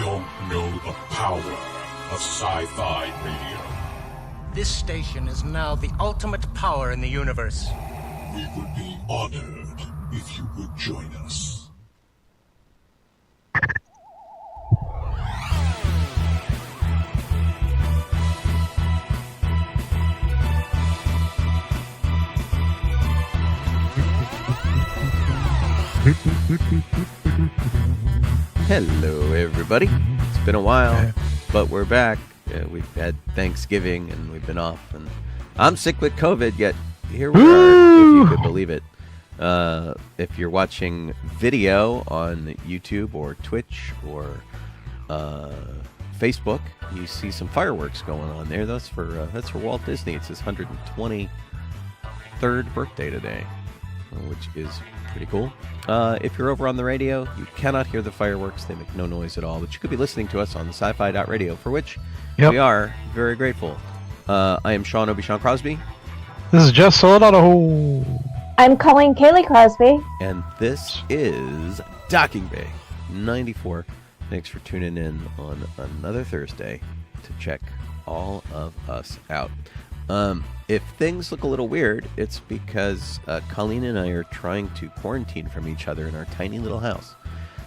don't know the power of sci-fi radio. This station is now the ultimate power in the universe. We would be honored if you would join us. Hello, everybody. It's been a while, but we're back. We've had Thanksgiving, and we've been off. And I'm sick with COVID, yet here we are, if you could believe it. If you're watching video on YouTube or Twitch or Facebook, you see some fireworks going on there. That's for Walt Disney. It's his 123rd birthday today, which is pretty cool. If you're over on the radio, you cannot hear the fireworks. They make no noise at all, but you could be listening to us on the sci-fi.radio, for which we are very grateful. I am Sean Obi-Shawn Crosby. This is Jeff Donoho. I'm Colleen Kaylee Crosby. And this is Docking Bay 94. Thanks for tuning in on another Thursday to check all of us out. If things look a little weird, it's because Colleen and I are trying to quarantine from each other in our tiny little house.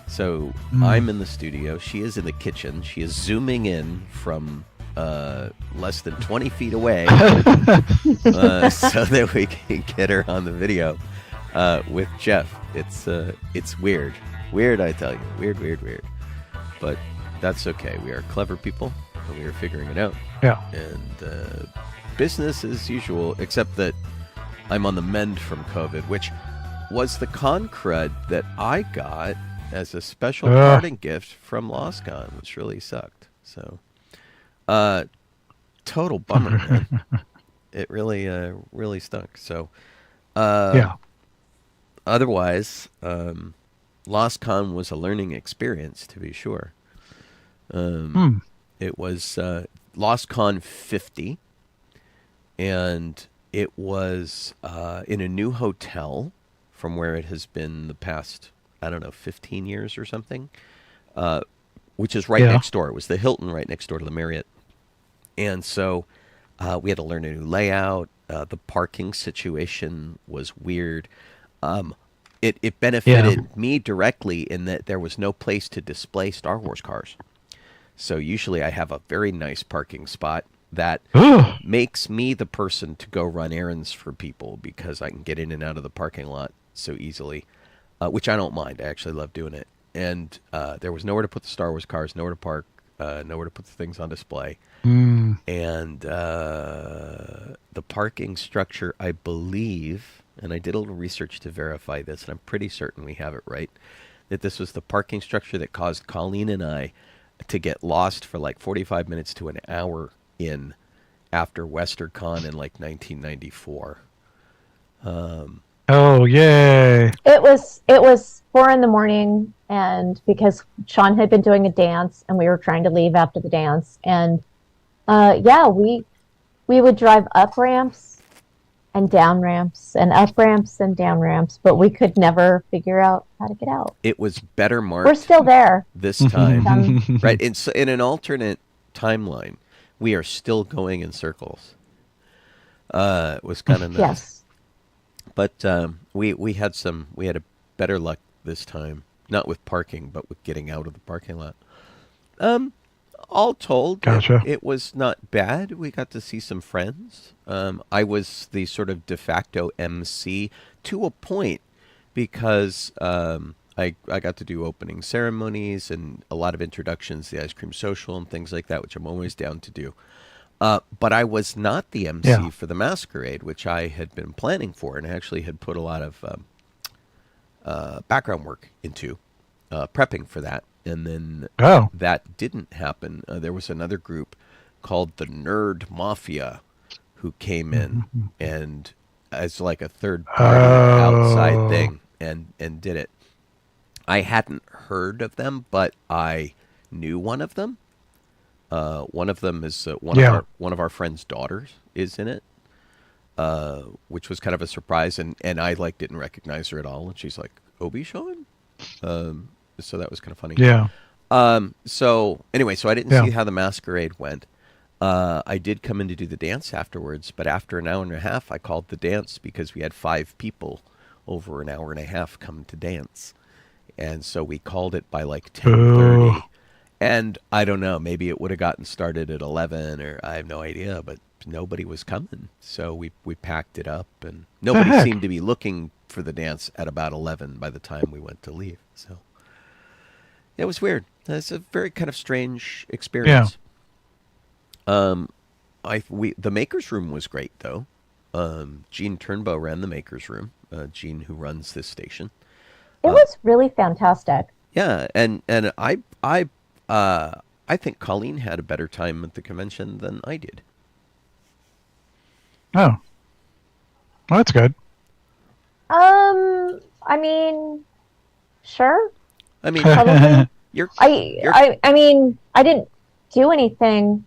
So I'm in the studio. She is in the kitchen. She is zooming in from less than 20 feet away so that we can get her on the video with Jeff. It's weird. Weird, I tell you. Weird. But that's okay. We are clever people, and we are figuring it out. Yeah. And business as usual, except that I'm on the mend from COVID, which was the con crud that I got as a special parting gift from LosCon, which really sucked. So, total bummer, man. It really stunk. So, otherwise, LosCon was a learning experience, to be sure. It was LosCon 50. And it was in a new hotel from where it has been the past, 15 years or something, which is right next door. It was the Hilton right next door to the Marriott. And so we had to learn a new layout. The parking situation was weird. It benefited me directly in that there was no place to display Star Wars cars. So usually I have a very nice parking spot that makes me the person to go run errands for people because I can get in and out of the parking lot so easily, which I don't mind. I actually love doing it. And there was nowhere to put the Star Wars cars, nowhere to park, nowhere to put the things on display. And the parking structure, I believe, and I did a little research to verify this, and I'm pretty certain we have it right, that this was the parking structure that caused Colleen and I to get lost for like 45 minutes to an hour in after WesternCon in like 1994. Oh yay! It was 4 a.m, and because Sean had been doing a dance, and we were trying to leave after the dance, and we would drive up ramps and down ramps and up ramps and down ramps, but we could never figure out how to get out. It was better marked. We're still there This time, right? In an alternate timeline, we are still going in circles. It was kind of nice. Yes. But we had a better luck this time, not with parking, but with getting out of the parking lot. All told, Gotcha. it was not bad. We got to see some friends. I was the sort of de facto MC to a point because I got to do opening ceremonies and a lot of introductions, the ice cream social and things like that, which I'm always down to do. But I was not the MC for the masquerade, which I had been planning for and actually had put a lot of background work into prepping for that. And then that didn't happen. There was another group called the Nerd Mafia who came in and as like a third party outside thing and did it. I hadn't heard of them, but I knew one of them. One of them is one of our friend's daughters is in it, which was kind of a surprise, and I didn't recognize her at all. And she's like, Obi-Shawn? So that was kind of funny. Yeah. So anyway, so I didn't Yeah. see how the masquerade went. I did come in to do the dance afterwards, but after an hour and a half, I called the dance because we had 5 people over an hour and a half come to dance, and so we called it by like 10:30. Ooh. And I don't know, maybe it would have gotten started at 11, or I have no idea, but nobody was coming, so we packed it up, and nobody heck? seemed to be looking for the dance at about 11 by the time we went to leave. So it was weird. It's a very kind of strange experience. The makers room was great though. Gene Turnbow ran the makers room. Gene, who runs this station. It was really fantastic. Yeah, and I think Colleen had a better time at the convention than I did. Oh. Well, that's good. I mean, sure. I mean, Probably. you're I mean, I didn't do anything.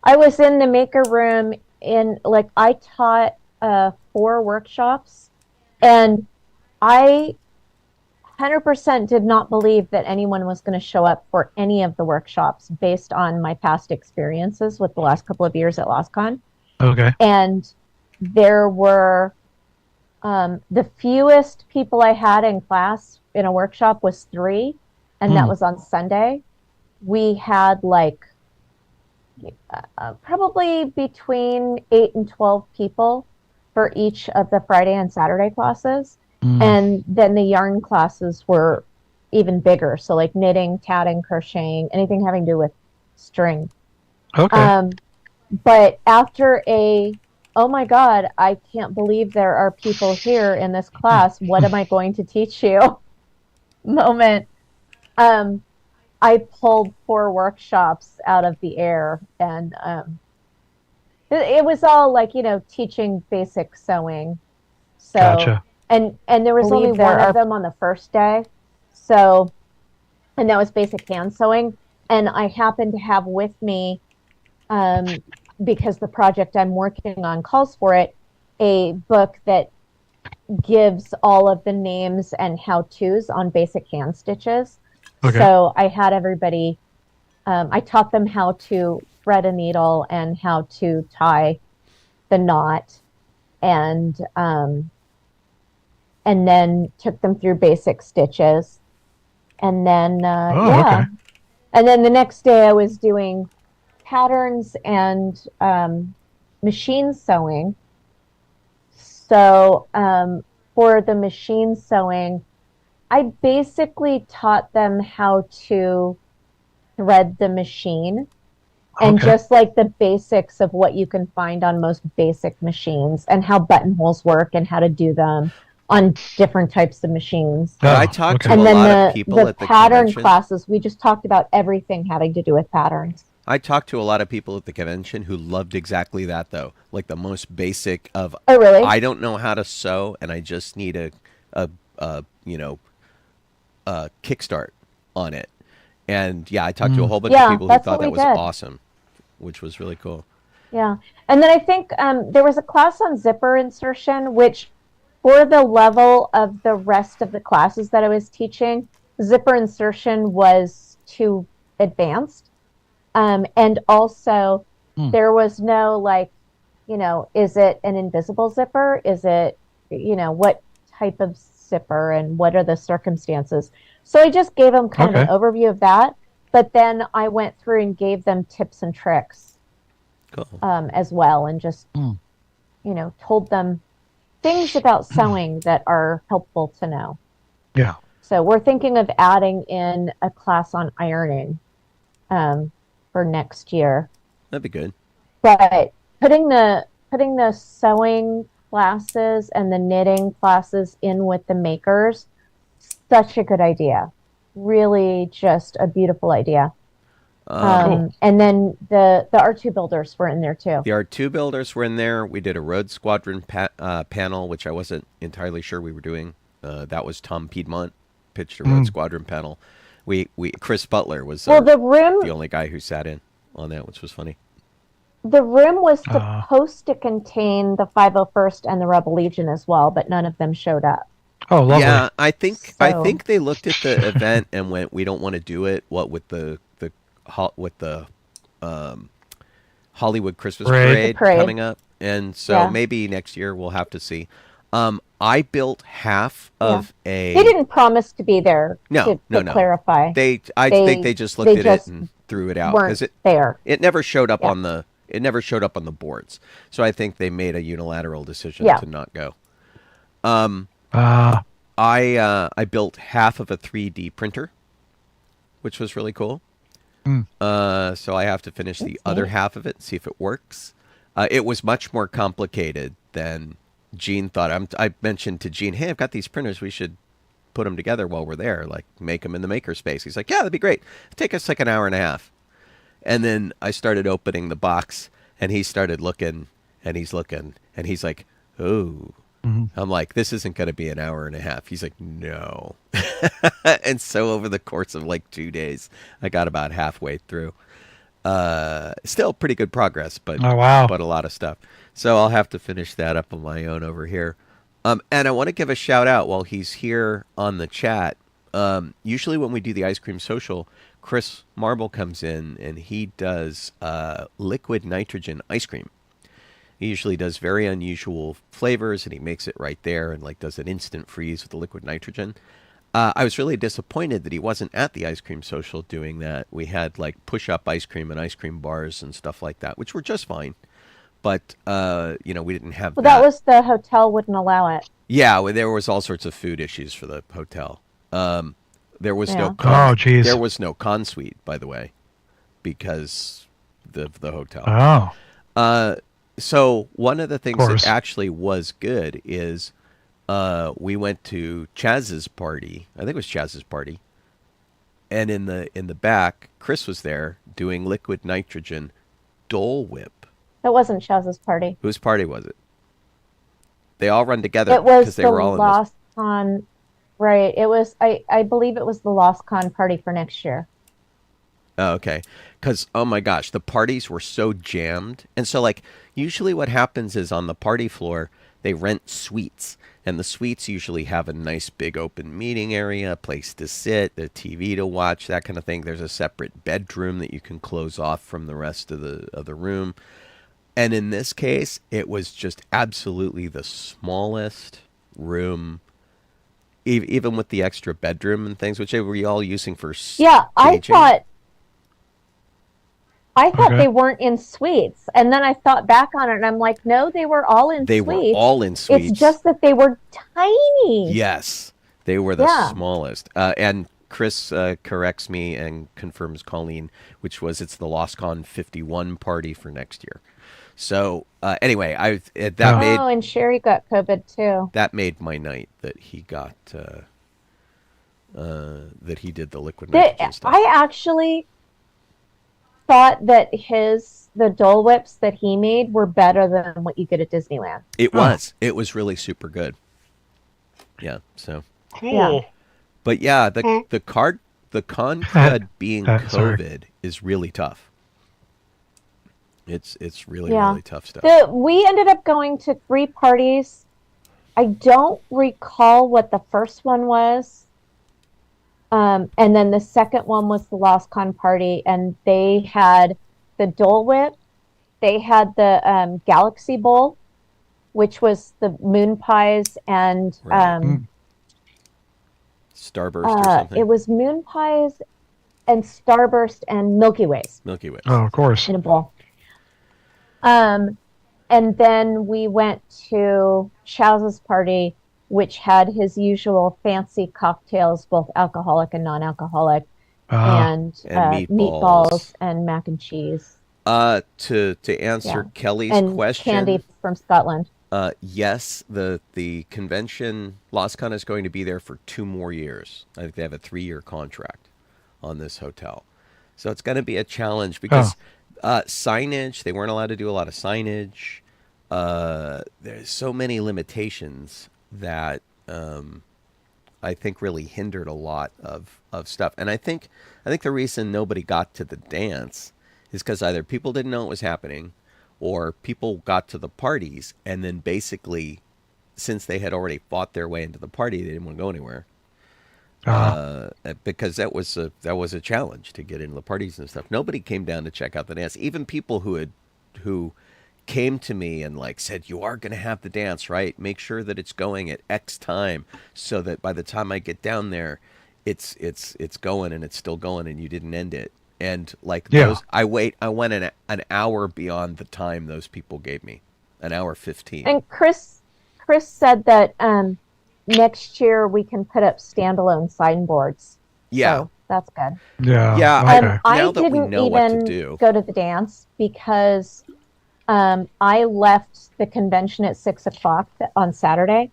I was in the maker room I taught 4 workshops, and I 100% did not believe that anyone was going to show up for any of the workshops based on my past experiences with the last couple of years at LosCon. Okay. And there were the fewest people I had in class in a workshop was 3, and that was on Sunday. We had probably between 8 and 12 people for each of the Friday and Saturday classes. And then the yarn classes were even bigger. So like knitting, tatting, crocheting, anything having to do with string. Okay. But after oh my God, I can't believe there are people here in this class. What am I going to teach you? Moment. I pulled 4 workshops out of the air, and it was all teaching basic sewing. So, Gotcha. and there was only one of them on the first day. So, and that was basic hand sewing. And I happened to have with me, because the project I'm working on calls for it, a book that gives all of the names and how-tos on basic hand stitches. Okay. So I had everybody, I taught them how to thread a needle and how to tie the knot, and then took them through basic stitches. And then, Okay. And then the next day I was doing patterns and machine sewing. So for the machine sewing, I basically taught them how to thread the machine, and just like the basics of what you can find on most basic machines, and how buttonholes work and how to do them on different types of machines. I talked to And a then lot of people the at the pattern convention. classes, we just talked about everything having to do with patterns. I talked to a lot of people at the convention who loved exactly that, though. Like the most basic of, Oh, really? I don't know how to sew, and I just need a kickstart on it. And yeah, I talked to a whole bunch of people who that's thought what that we was did. awesome, which was really cool. Yeah. And then I think there was a class on zipper insertion, which for the level of the rest of the classes that I was teaching, zipper insertion was too advanced. And also there was no is it an invisible zipper? Is it, what type of zipper, and what are the circumstances? So I just gave them kind of an overview of that. But then I went through and gave them tips and tricks. Cool. As well, and just told them things about sewing that are helpful to know. Yeah. So we're thinking of adding in a class on ironing for next year. That'd be good. But putting the sewing classes and the knitting classes in with the makers, such a good idea. Really, just a beautiful idea. Cool. And then the R2 builders were in there too. The R2 builders were in there. We did a Road Squadron panel, which I wasn't entirely sure we were doing. That was Tom Piedmont pitched a Road Squadron panel. Chris Butler was the room, the only guy who sat in on that, which was funny. The room was supposed to contain the 501st and the Rebel Legion as well, but none of them showed up. Oh, lovely. Yeah, I So- think they looked at the event and went, we don't want to do it. What with the um, Hollywood Christmas Parade. The parade. coming up, and so Yeah. maybe next year we'll have to see. I built half of a. They didn't promise to be there. No, to no. clarify. I think they just looked they at just it and threw it out weren't it there. it never showed up Yeah. on the boards. So I think they made a unilateral decision Yeah. to not go. Ah, I built half of a 3D printer, which was really cool. So I have to finish the other half of it and see if it works. It was much more complicated than Gene thought. I mentioned to Gene, hey, I've got these printers. We should put them together while we're there, like make them in the makerspace. He's like, yeah, that'd be great. It'd take us like an hour and a half. And then I started opening the box, and he started looking, and he's looking, and he's like, oh. I'm like, this isn't going to be an hour and a half. He's like, no. And so over the course of like 2 days, I got about halfway through. Still pretty good progress, but Oh, wow. but a lot of stuff. So I'll have to finish that up on my own over here. And I want to give a shout out while he's here on the chat. Usually when we do the ice cream social, Chris Marble comes in and he does liquid nitrogen ice cream. He usually does very unusual flavors, and he makes it right there and like does an instant freeze with the liquid nitrogen. I was really disappointed that he wasn't at the ice cream social doing that. We had like push-up ice cream and ice cream bars and stuff like that, which were just fine. But we didn't have Well, that was the hotel wouldn't allow it. Yeah, well, there was all sorts of food issues for the hotel. There was Yeah. Oh, geez. there was no con suite, by the way, because of the hotel. Oh. So one of the things course. that actually was good is we went to Chaz's party. I think it was Chaz's party. And in the back, Chris was there doing liquid nitrogen Dole Whip. It wasn't Chaz's party. Whose party was it? They all run together It was because they the were all in this. LosCon. Right. It was. I believe it was the LosCon party for next year. Oh, okay. Because, oh my gosh, the parties were so jammed. And so, like, usually what happens is on the party floor, they rent suites. And the suites usually have a nice big open meeting area, a place to sit, a TV to watch, that kind of thing. There's a separate bedroom that you can close off from the rest of the room. And in this case, it was just absolutely the smallest room, even with the extra bedroom and things, which they were all using for Yeah, staging. I thought Okay. they weren't in suites, and then I thought back on it, and I'm like, no, they were all in They suites. were all in suites. It's just that they were tiny. Yes, they were the Yeah. smallest. And Chris corrects me and confirms Colleen, which was it's the LosCon 51 party for next year. So anyway, And Sherry got COVID too. that made my night that he got that he did the liquid nitrogen stuff. I actually thought that the Dole Whips that he made were better than what you get at Disneyland. It was really super good. Yeah. So. Yeah. But yeah, the con crud being Sorry. COVID is really tough. It's really Yeah. really tough stuff. We ended up going to 3 parties. I don't recall what the first one was. And then the second one was the LosCon party, and they had the Dole Whip. They had the Galaxy Bowl, which was the moon pies and Right. Starburst or something. it was moon pies and Starburst and Milky Ways Milky Way. Oh, of course. in a bowl. And then we went to Chaz's party, which had his usual fancy cocktails, both alcoholic and non-alcoholic, and And meatballs. meatballs and mac and cheese To answer Yeah. Kelly's and question, candy from Scotland. yes, the convention LosCon is going to be there for 2 more years. I think they have a 3-year contract on this hotel, so it's going to be a challenge because signage. They weren't allowed to do a lot of signage. There's so many limitations that I think really hindered a lot of stuff. And I think the reason nobody got to the dance is because either people didn't know it was happening, or people got to the parties and then basically since they had already fought their way into the party, they didn't want to go anywhere. Because that was a challenge to get into the parties and stuff. Nobody came down to check out the dance. Even people who came to me and like said, "You are going to have the dance, right? Make sure that it's going at X time, so that by the time I get down there, it's going and it's still going, and you didn't end it." And like those, I went an hour beyond the time those people gave me, an hour 15. And Chris said that next year we can put up standalone signboards. Yeah, so that's good. Yeah. Okay. Now that we know what to do, go to the dance because I left the convention at 6:00 on Saturday.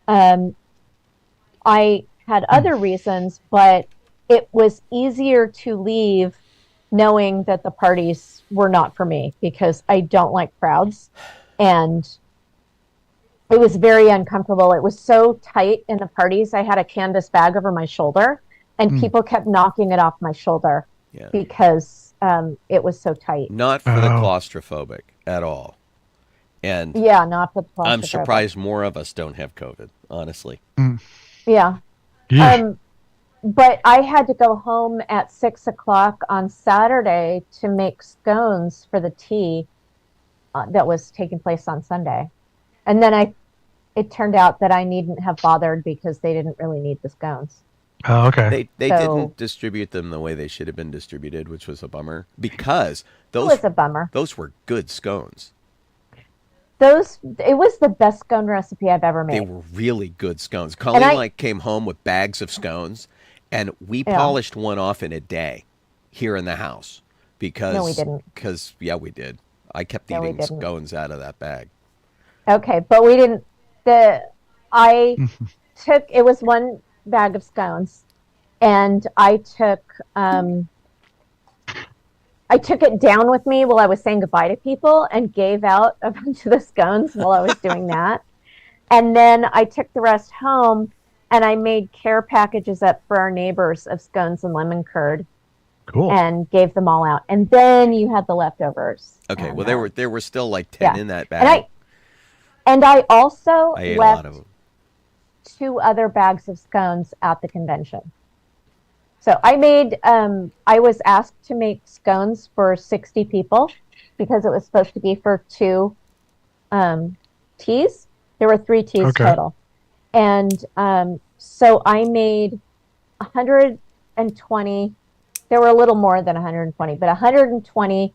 I had other reasons, but it was easier to leave knowing that the parties were not for me because I don't like crowds. And it was very uncomfortable. It was so tight in the parties. I had a canvas bag over my shoulder, and people kept knocking it off my shoulder because it was so tight. Not for the claustrophobic at all. And yeah, not for the claustrophobic. I'm surprised more of us don't have COVID, honestly. Yeah. But I had to go home at 6:00 on Saturday to make scones for the tea that was taking place on Sunday. And then it turned out that I needn't have bothered because they didn't really need the scones. Oh, okay. They didn't distribute them the way they should have been distributed, which was a bummer because it was a bummer. Those were good scones. It was the best scone recipe I've ever made. They were really good scones. Colleen came home with bags of scones, and we polished one off in a day here in the house because no, we didn't. Because we did. I kept eating scones out of that bag. Okay, but we didn't. It was one bag of scones, and I took it down with me while I was saying goodbye to people and gave out a bunch of the scones while I was doing that. And then I took the rest home and I made care packages up for our neighbors of scones and lemon curd. Cool. And gave them all out. And then you had the leftovers. Okay, and, well there were still like 10 in that bag. And I also ate left a lot of them. 2 other bags of scones at the convention. So I was asked to make scones for 60 people because it was supposed to be for 2 teas. There were 3 teas total. And so I made 120. There were a little more than 120, but 120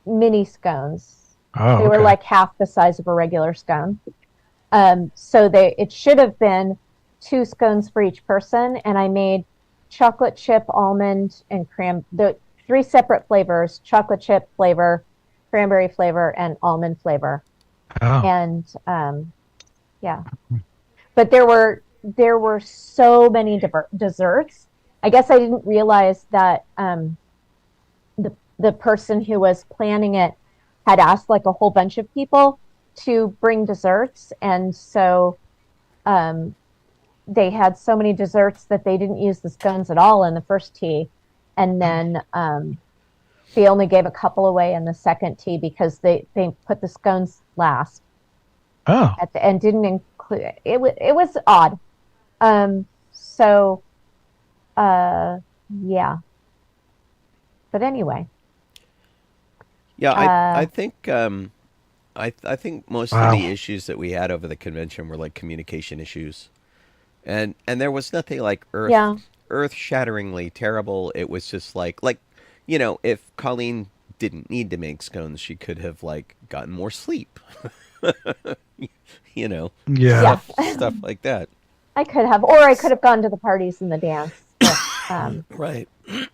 mini scones. They were like half the size of a regular scone. So it should have been 2 scones for each person, and I made chocolate chip, almond, and the 3 separate flavors: chocolate chip flavor, cranberry flavor, and almond flavor. And but there were so many desserts. I guess I didn't realize that the person who was planning it had asked like a whole bunch of people to bring desserts, and so they had so many desserts that they didn't use the scones at all in the first tea, and then they only gave a couple away in the second tea because they put the scones last. At the end, didn't include it. It was odd. But anyway. Yeah, I think I think most of the issues that we had over the convention were like communication issues, and there was nothing like earth-shatteringly terrible. It was just like if Colleen didn't need to make scones, she could have like gotten more sleep. Stuff like that. I could have, or I could have gone to the parties and the dance. But, right. I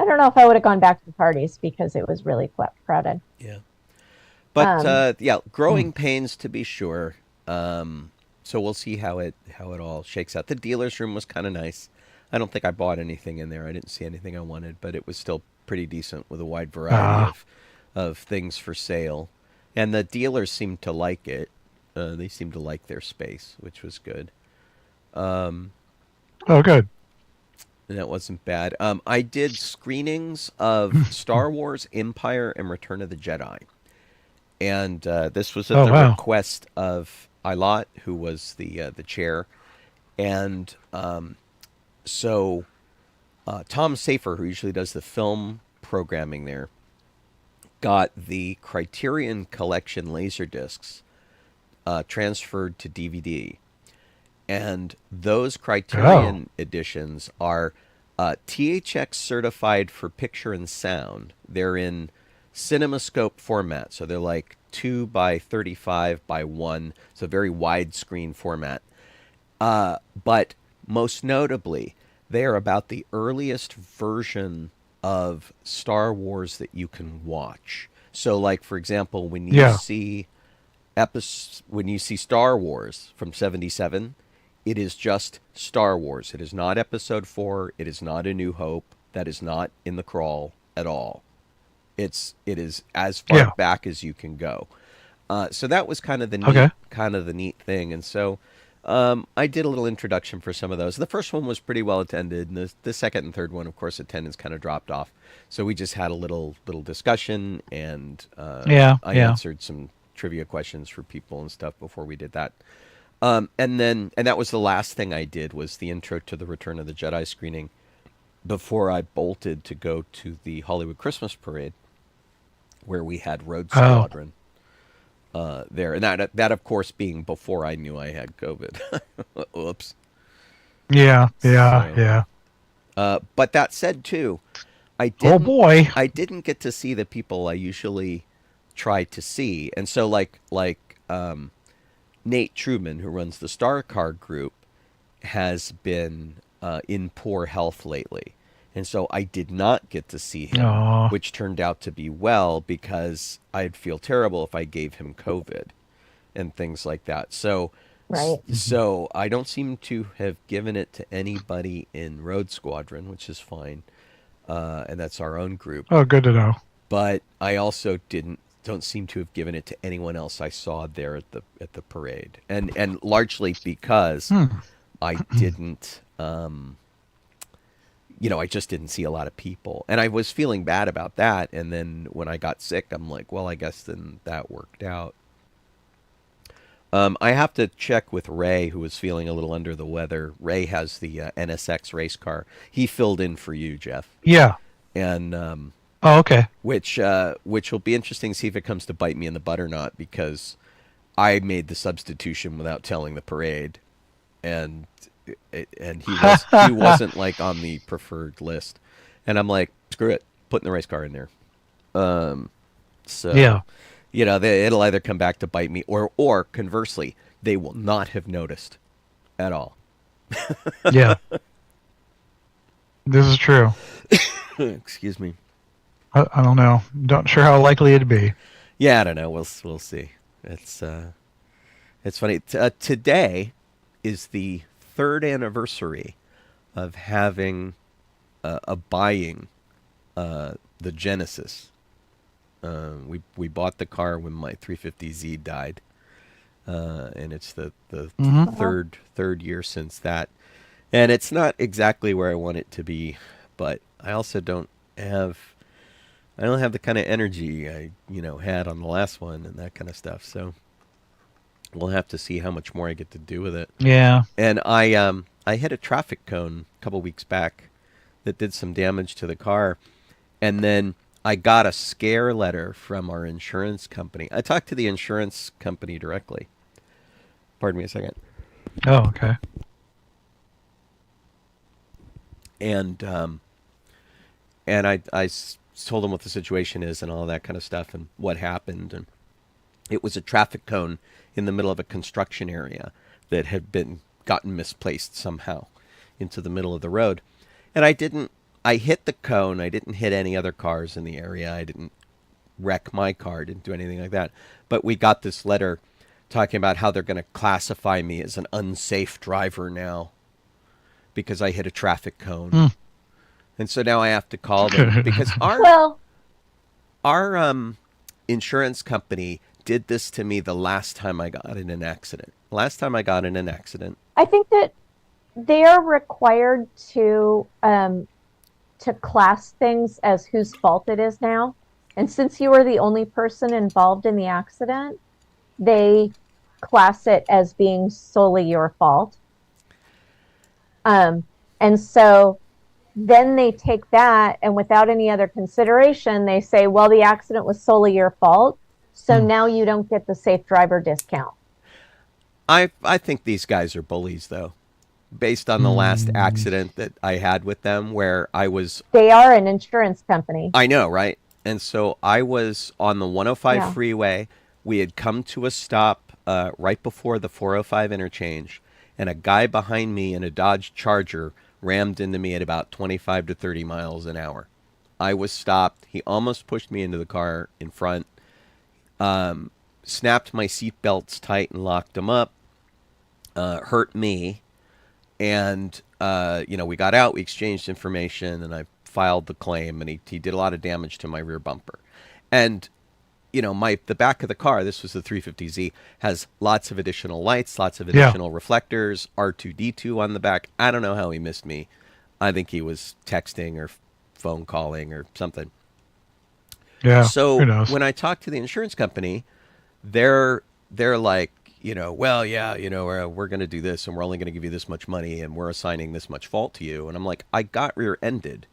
don't know if I would have gone back to the parties because it was really crowded. Yeah. But growing pains to be sure. So we'll see how it all shakes out. The dealer's room was kind of nice. I don't think I bought anything in there. I didn't see anything I wanted, but it was still pretty decent with a wide variety of things for sale. And the dealers seemed to like it. They seemed to like their space, which was good. Good. And that wasn't bad. I did screenings of Star Wars, Empire, and Return of the Jedi. and this was at Oh, the wow. request of Ilot, who was the chair, and so Tom Safer, who usually does the film programming there, got the Criterion Collection Laserdiscs transferred to DVD. And those Criterion editions are THX certified for picture and sound. They're in CinemaScope format, so they're like 2 by 35 by 1, so very widescreen format. But most notably, they are about the earliest version of Star Wars that you can watch. So, like for example, when you see Star Wars from '77, it is just Star Wars. It is not Episode 4. It is not A New Hope. That is not in the crawl at all. It is as far back as you can go. So that was kind of the neat thing. And so I did a little introduction for some of those. The first one was pretty well attended, and the second and third one, of course, attendance kind of dropped off. So we just had a little discussion, and I answered some trivia questions for people and stuff before we did that. And that was the last thing I did, was the intro to the Return of the Jedi screening before I bolted to go to the Hollywood Christmas Parade, where we had Road Squadron there. And that, of course, being before I knew I had COVID. Oops. Yeah. But that said, too, I didn't get to see the people I usually try to see. And so, like Nate Truman, who runs the Star Car group, has been in poor health lately. And so I did not get to see him, which turned out to be well, because I'd feel terrible if I gave him COVID and things like that. So I don't seem to have given it to anybody in Road Squadron, which is fine. And that's our own group. Oh, good to know. But I also don't seem to have given it to anyone else I saw there at the parade. And largely because I didn't I just didn't see a lot of people. And I was feeling bad about that. And then when I got sick, I'm like, well, I guess then that worked out. I have to check with Ray, who was feeling a little under the weather. Ray has the NSX race car. He filled in for you, Jeff. Yeah. And okay. Which will be interesting to see if it comes to bite me in the butt or not, because I made the substitution without telling the parade, and he wasn't like on the preferred list, and I'm like, screw it, putting the race car in there. So yeah, it'll either come back to bite me, or conversely, they will not have noticed at all. Yeah, this is true. Excuse me. I don't know. Not sure how likely it'd be. Yeah, I don't know. We'll see. It's funny. Today is the 3rd anniversary of having buying the Genesis. We bought the car when my 350Z died, and it's the third year since that. And it's not exactly where I want it to be, but I also don't have the kind of energy I had on the last one and that kind of stuff. So we'll have to see how much more I get to do with it. Yeah. And I hit a traffic cone a couple weeks back that did some damage to the car, and then I got a scare letter from our insurance company. I talked to the insurance company directly. Pardon me a second. Oh, okay. And I told them what the situation is and all that kind of stuff and what happened. And it was a traffic cone in the middle of a construction area that had gotten misplaced somehow into the middle of the road. And I hit the cone. I didn't hit any other cars in the area. I didn't wreck my car. Didn't do anything like that. But we got this letter talking about how they're going to classify me as an unsafe driver now because I hit a traffic cone. And so now I have to call them because our insurance company did this to me the last time I got in an accident. I think that they are required to class things as whose fault it is now. And since you were the only person involved in the accident, they class it as being solely your fault. And so then they take that, and without any other consideration, they say, well, the accident was solely your fault, so now you don't get the safe driver discount. I think these guys are bullies, though, based on the last accident that I had with them, where I was... They are an insurance company. I know, right? And so I was on the 105 Yeah. freeway. We had come to a stop right before the 405 interchange, and a guy behind me in a Dodge Charger rammed into me at about 25 to 30 miles an hour. I was stopped. He almost pushed me into the car in front, snapped my seat belts tight and locked them up, hurt me. And, we got out, we exchanged information, and I filed the claim, and he did a lot of damage to my rear bumper. And, the back of the car, this was the 350Z, has lots of additional lights, lots of additional reflectors, R2-D2 on the back. I don't know how he missed me. I think he was texting or phone calling or something. Yeah. So who knows? when I talked to the insurance company, they're like, well, yeah, we're going to do this, and we're only going to give you this much money, and we're assigning this much fault to you. And I'm like, I got rear-ended.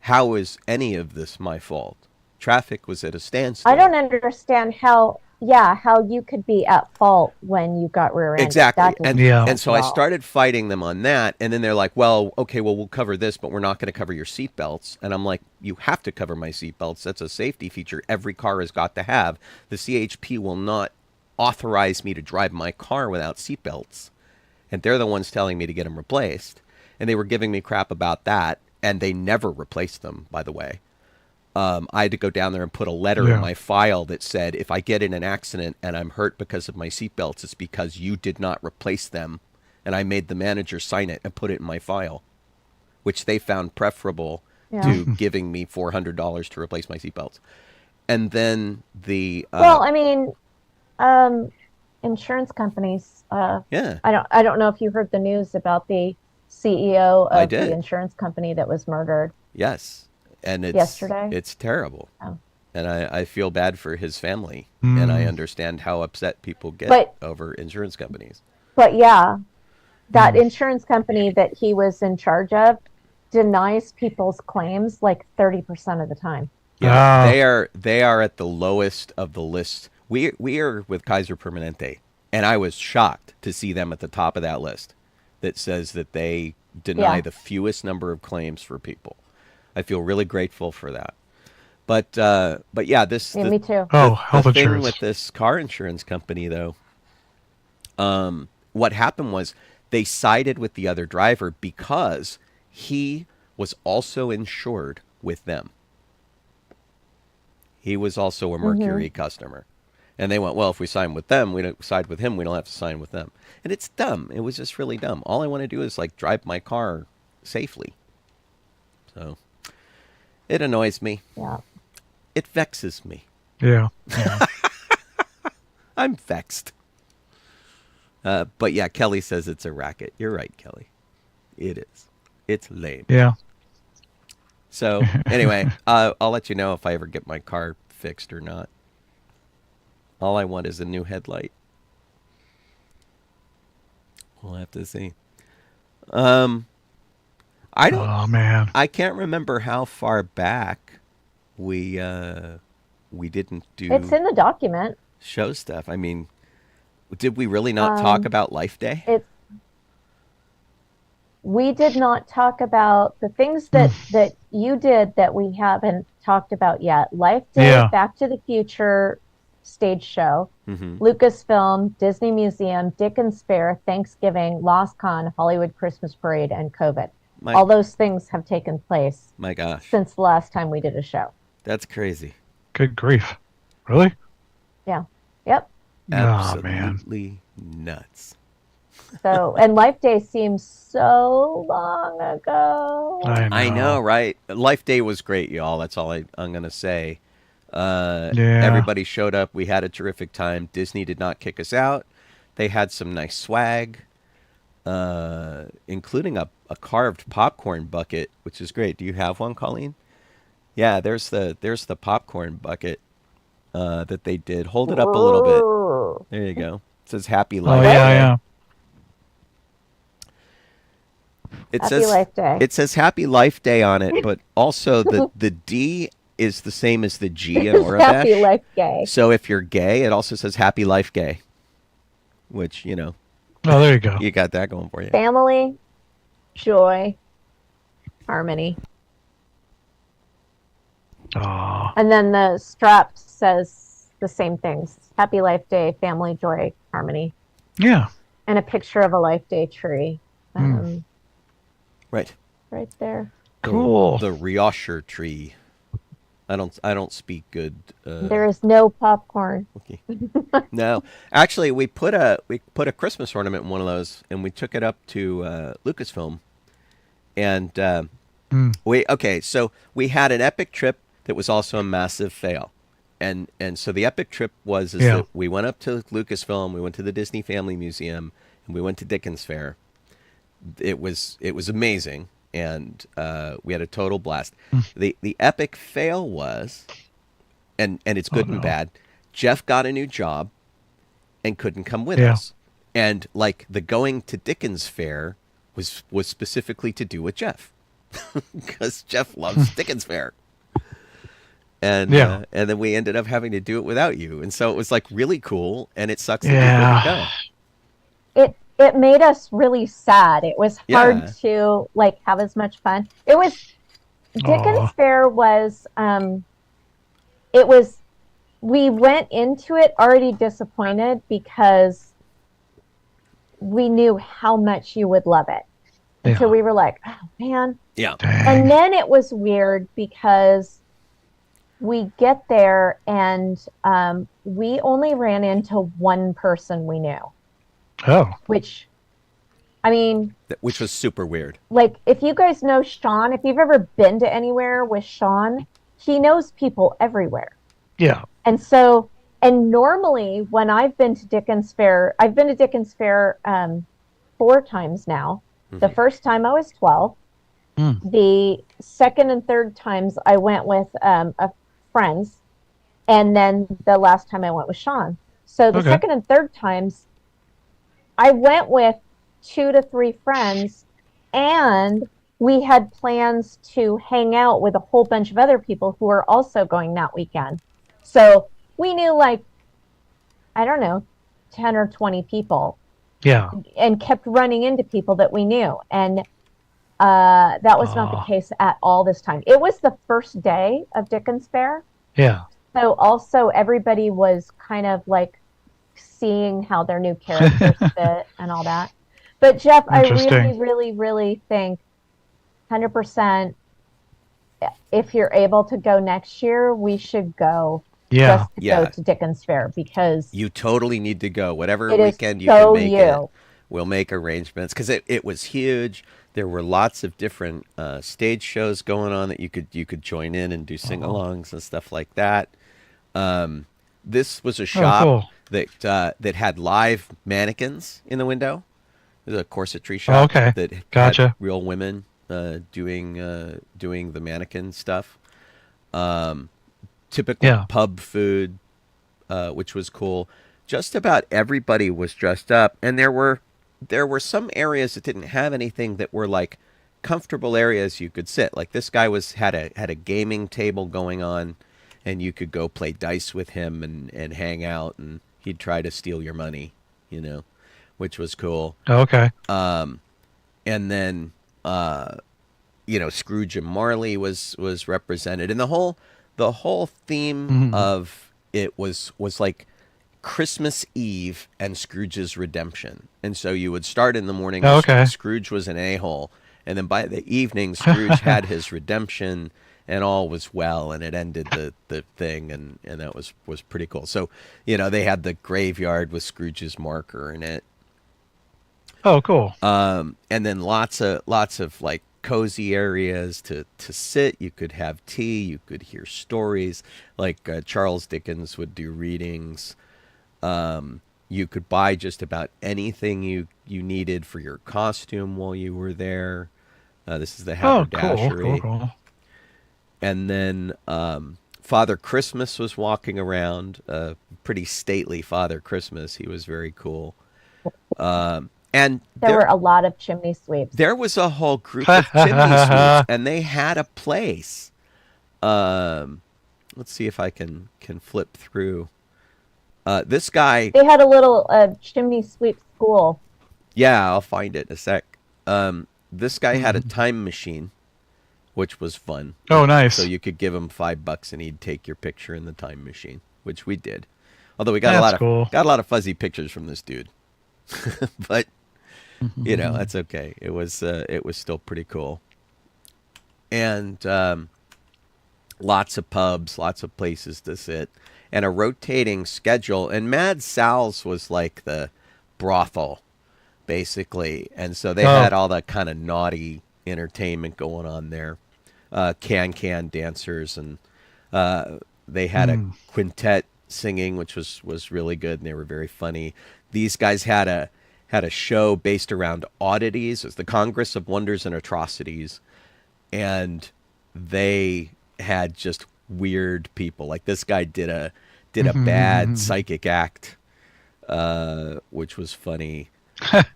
How is any of this my fault? Traffic was at a standstill. I don't understand how you could be at fault when you got rear-ended. Exactly. And so I well. started fighting them on that, and then they're like, well, okay, we'll cover this, but we're not going to cover your seatbelts. And I'm like, you have to cover my seatbelts. That's a safety feature every car has got to have. The CHP will not authorize me to drive my car without seatbelts. And they're the ones telling me to get them replaced. And they were giving me crap about that, and they never replaced them, by the way. I had to go down there and put a letter in my file that said, if I get in an accident and I'm hurt because of my seatbelts, it's because you did not replace them. And I made the manager sign it and put it in my file, which they found preferable to giving me $400 to replace my seatbelts. And then the... insurance companies, yeah. I don't know if you heard the news about the CEO I of did. the insurance company that was murdered. Yes. And it's Yesterday? It's terrible. Oh. And I feel bad for his family. And I understand how upset people get over insurance companies. But yeah, that insurance company that he was in charge of denies people's claims like 30% of the time. Yeah, they are at the lowest of the list. We are with Kaiser Permanente, and I was shocked to see them at the top of that list that says that they deny the fewest number of claims for people. I feel really grateful for that. But yeah, Me too. Health the thing insurance. with this car insurance company, though, what happened was they sided with the other driver because he was also insured with them. He was also a Mercury customer. And they went, well, if we sign with them, we don't side with him, we don't have to sign with them. And it's dumb. It was just really dumb. All I want to do is drive my car safely. So it annoys me. Yeah. It vexes me. Yeah. I'm vexed. But yeah, Kelly says it's a racket. You're right, Kelly. It is. It's lame. Yeah. So anyway, I'll let you know if I ever get my car fixed or not. All I want is a new headlight. We'll have to see. I don't. Oh man. I can't remember how far back we didn't do. It's in the document. Show stuff. I mean, did we really not talk about Life Day? We did not talk about the things that you did that we haven't talked about yet. Life Day, Back to the Future stage show, Lucasfilm, Disney Museum, Dickens Fair, Thanksgiving, LosCon, Hollywood Christmas Parade, and COVID. All those things have taken place. My gosh. Since the last time we did a show. That's crazy. Good grief. Really? Yeah. Yep. Absolutely nuts. So, and Life Day seems so long ago. I know, right? Life Day was great, y'all. That's all I'm going to say. Everybody showed up. We had a terrific time. Disney did not kick us out. They had some nice swag, including a carved popcorn bucket, which is great. Do you have one, Colleen? Yeah, there's the popcorn bucket that they did. Hold it up a little bit. There you go. It says Happy Oh Life yeah, Day. yeah. It Happy says Life Day. it says Happy Life Day on it, but also the D is the same as the G in Happy Orabesh. Life Day. So if you're gay, it also says Happy Life Gay, which Oh, there you go. you got that going for you. Family, joy, harmony. Oh, And then the strap says the same things. Happy Life Day, family, joy, harmony. yeah. And a picture of a Life Day tree. Right. Right there. Cool. The Riosher tree. I don't speak good. There is no popcorn. Okay. No, actually, we put a Christmas ornament in one of those, and we took it up to Lucasfilm, and so we had an epic trip that was also a massive fail, and so the epic trip was that we went up to Lucasfilm, we went to the Disney Family Museum, and we went to Dickens Fair. It was amazing. And we had a total blast. The epic fail was, and it's good and bad, Jeff got a new job and couldn't come with us. And like the going to Dickens Fair was specifically to do with Jeff. Because Jeff loves Dickens Fair. And and then we ended up having to do it without you. And so it was like really cool, and it sucks that you couldn't go. It made us really sad. It was hard to like have as much fun. It was Dickens Fair was we went into it already disappointed because we knew how much you would love it. And so we were like, oh man. Yeah. Dang. And then it was weird because we get there and we only ran into one person we knew. Oh. Which, I mean... Which was super weird. Like, if you guys know Sean, if you've ever been to anywhere with Sean, he knows people everywhere. Yeah. And so, and normally when I've been to Dickens Fair, I've been to Dickens Fair 4 times now. Mm-hmm. The first time I was 12. The second and third times I went with friends. And then the last time I went with Sean. So the second and third times, I went with 2 to 3 friends, and we had plans to hang out with a whole bunch of other people who were also going that weekend. So we knew, like, I don't know, 10 or 20 people. Yeah. And kept running into people that we knew. And that was not the case at all this time. It was the first day of Dickens Fair. Yeah. So also everybody was kind of like seeing how their new characters fit and all that. But Jeff, I really, really, really think 100% if you're able to go next year, we should go. Just to go to Dickens Fair because you totally need to go. Whatever it weekend you so can make it, we'll make arrangements because it was huge. There were lots of different stage shows going on that you could join in and do sing-alongs and stuff like that. This was a shop that had live mannequins in the window. It was a corsetry shop that had real women doing the mannequin stuff. Typical pub food, which was cool. Just about everybody was dressed up, and there were some areas that didn't have anything that were like comfortable areas you could sit. Like this guy had a gaming table going on, and you could go play dice with him and hang out, and he'd try to steal your money, which was cool. Okay. And then Scrooge and Marley was represented, and the whole theme of it was like Christmas Eve and Scrooge's redemption. And so you would start in the morning. Scrooge was an a-hole, and then by the evening, Scrooge had his redemption, and all was well, and it ended the thing, and that was pretty cool. So they had the graveyard with Scrooge's marker in it. Oh, cool. And then lots of like cozy areas to sit. You could have tea. You could hear stories. Like Charles Dickens would do readings. You could buy just about anything you needed for your costume while you were there. This is the haberdashery. Cool. And then Father Christmas was walking around, pretty stately Father Christmas. He was very cool. And There were a lot of chimney sweeps. there was a whole group of chimney sweeps, and they had a place. Let's see if I can flip through. This guy, They had a little chimney sweep school. yeah, I'll find it in a sec. This guy had a time machine, which was fun. Oh, nice. So you could give him $5 and he'd take your picture in the time machine, which we did. Although we got That's cool. got a lot of fuzzy pictures from this dude, but you know that's okay. It was still pretty cool, and lots of pubs, lots of places to sit, and a rotating schedule. And Mad Sal's was like the brothel, basically, and so they had all that kind of naughty entertainment going on there. Can dancers, and they had a quintet singing, which was really good, and they were very funny. These guys had a show based around oddities. It was the Congress of Wonders and Atrocities, and they had just weird people. Like this guy did a bad psychic act, which was funny.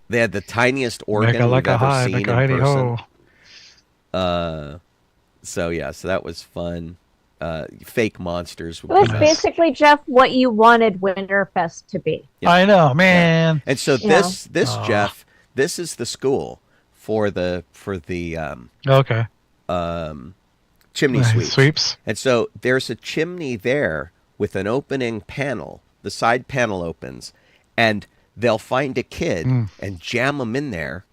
They had the tiniest organ we've ever seen in person. So that was fun. Fake monsters. It was basically, Jeff, what you wanted Winterfest to be. Yeah. I know, man. Yeah. And so this Jeff, this is the school for the Okay. Chimney sweeps. And so there's a chimney there with an opening panel. The side panel opens, and they'll find a kid and jam them in there.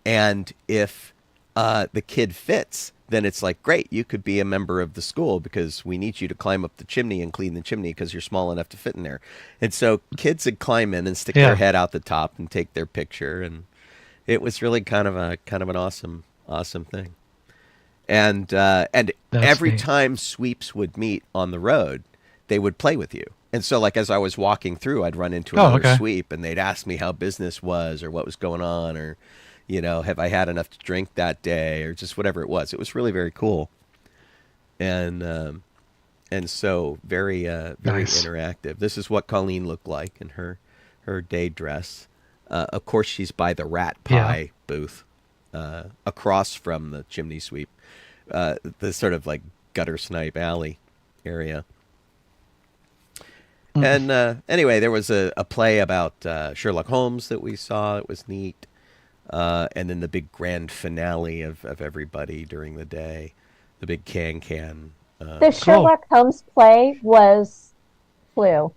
And if the kid fits, then it's like, great, you could be a member of the school because we need you to climb up the chimney and clean the chimney because you're small enough to fit in there. And so kids would climb in and stick their head out the top and take their picture. And it was really kind of an awesome thing. And every time sweeps would meet on the road, they would play with you. And so, like, as I was walking through, I'd run into another sweep, and they'd ask me how business was or what was going on, or, you know, have I had enough to drink that day, or just whatever it was. It was really very cool. And so very interactive. This is what Colleen looked like in her day dress. Of course, she's by the rat pie booth, across from the chimney sweep, the sort of like gutter snipe alley area. And anyway, there was a play about Sherlock Holmes that we saw. It was neat. And then the big grand finale of everybody during the day, the big can. The Sherlock Holmes play was Clue.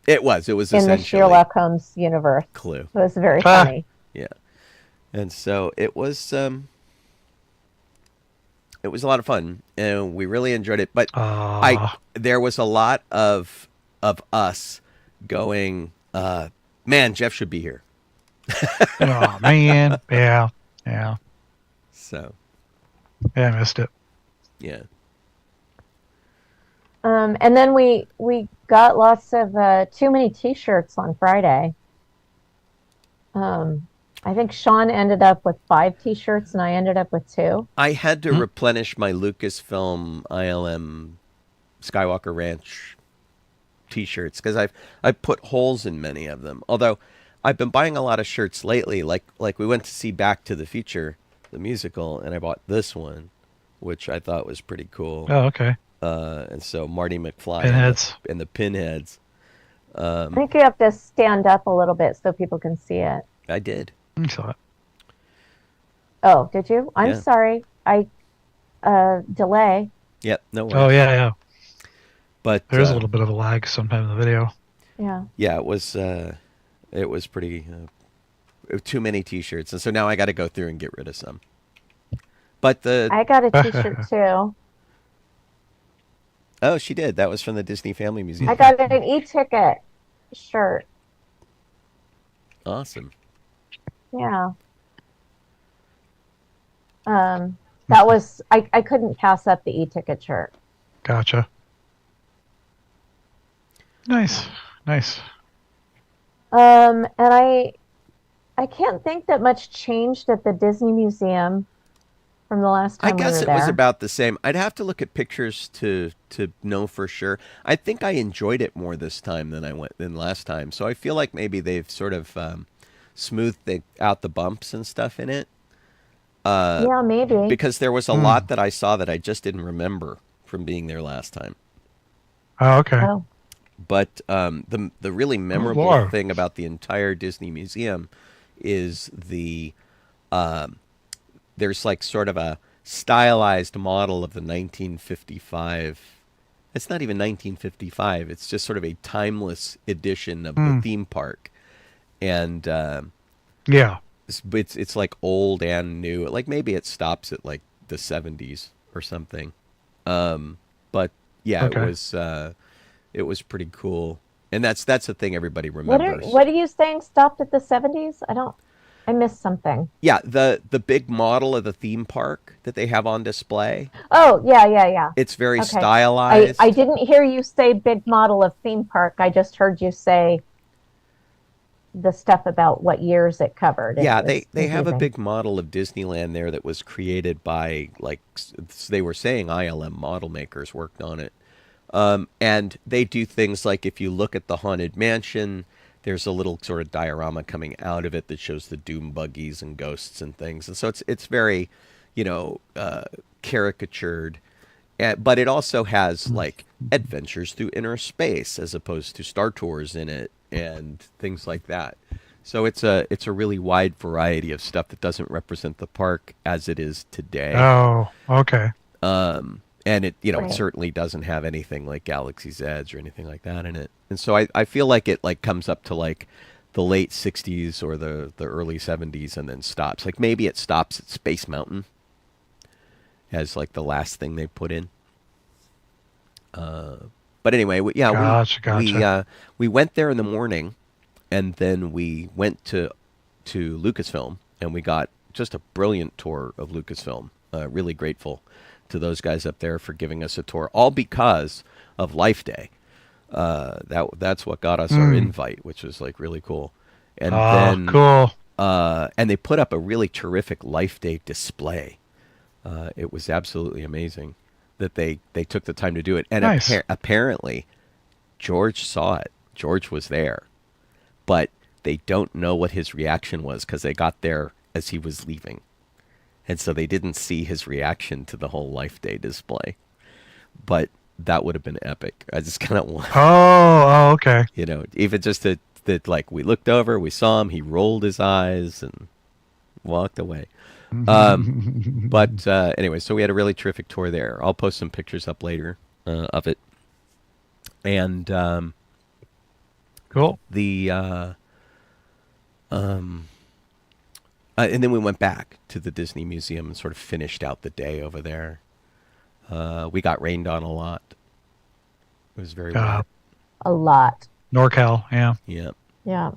It was in essentially the Sherlock Holmes universe. Clue. It was very funny. Yeah, and so it was a lot of fun, and we really enjoyed it. But there was a lot of us going, man, Jeff should be here. Oh man, yeah. So, yeah, I missed it. Yeah. And then we got lots of too many T-shirts on Friday. I think Sean ended up with 5 T-shirts, and I ended up with 2. I had to replenish my Lucasfilm ILM Skywalker Ranch T-shirts because I've put holes in many of them. Although I've been buying a lot of shirts lately. Like we went to see Back to the Future, the musical, and I bought this one, which I thought was pretty cool. Oh, okay. And so Marty McFly Pinheads. and the Pinheads. I think you have to stand up a little bit so people can see it. I did. I saw it. Oh, did you? I'm Yeah. sorry. I delay. Yep. No worries. Oh yeah. But There's a little bit of a lag sometimes in the video. Yeah. Yeah, it was pretty too many T-shirts, and so now I got to go through and get rid of some. But I got a T-shirt too. Oh, she did. That was from the Disney Family Museum. I got an e-ticket shirt. Awesome. Yeah. That was I couldn't pass up the e-ticket shirt. Gotcha. Nice. And I can't think that much changed at the Disney Museum from the last I time we guess were it there? was about the same. I'd have to look at pictures to know for sure. I think I enjoyed it more this time than last time. So I feel like maybe they've sort of smoothed out the bumps and stuff in it. Yeah, maybe. Because there was a lot that I saw that I just didn't remember from being there last time. Oh, okay. Oh, But the really memorable Lord. thing about the entire Disney Museum is there's like sort of a stylized model of the 1955. It's not even 1955. It's just sort of a timeless edition of the theme park, and Yeah. it's like old and new. Like maybe it stops at like the 70s or something. But yeah, Okay. it was pretty cool, and that's the thing everybody remembers. what are you saying? Stopped at the 70s? I missed something. Yeah, the big model of the theme park that they have on display. Oh, yeah. It's very Okay. stylized. I didn't hear you say big model of theme park. I just heard you say the stuff about what years it covered. Yeah, It they was have a confusing. big model of Disneyland there that was created by, like, they were saying ILM model makers worked on it. And they do things like if you look at the Haunted Mansion, there's a little sort of diorama coming out of it that shows the doom buggies and ghosts and things. And so it's very, caricatured. But it also has, like, adventures through inner space as opposed to Star Tours in it and things like that. So it's a really wide variety of stuff that doesn't represent the park as it is today. Oh, okay. And it, it Right. certainly doesn't have anything like Galaxy's Edge or anything like that in it. And so I feel like it like comes up to like the late 60s or the early 70s and then stops. Like maybe it stops at Space Mountain as like the last thing they put in. But anyway, Gotcha. we went there in the morning, and then we went to Lucasfilm, and we got just a brilliant tour of Lucasfilm. Really grateful to those guys up there for giving us a tour, all because of Life Day. That's what got us our invite, which was like really cool. And then cool. and they put up a really terrific Life Day display. It was absolutely amazing that they took the time to do it. And Nice. apparently, George saw it. George was there. But they don't know what his reaction was because they got there as he was leaving. And so they didn't see his reaction to the whole Life Day display. But that would have been epic. I just kind of want, Okay. even just that like we looked over, we saw him, he rolled his eyes and walked away. But anyway, so we had a really terrific tour there. I'll post some pictures up later of it. And Cool. and then we went back to the Disney Museum and sort of finished out the day over there. We got rained on a lot. It was very wet. A lot. NorCal, yeah. Yeah. Yeah.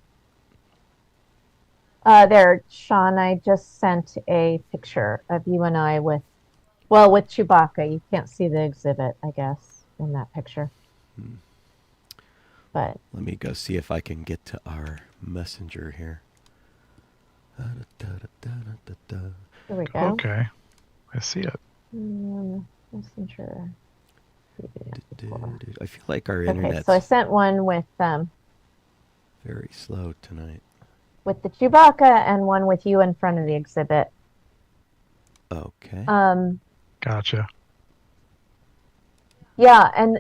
There, Sean, I just sent a picture of you and I with Chewbacca. You can't see the exhibit, I guess, in that picture. But Let me go see if I can get to our messenger here. here we go. Okay. I see it. Messenger. I feel like our Okay, internet's so I sent one with very slow tonight. the Chewbacca and one with you in front of the exhibit. Okay. Gotcha. Yeah, and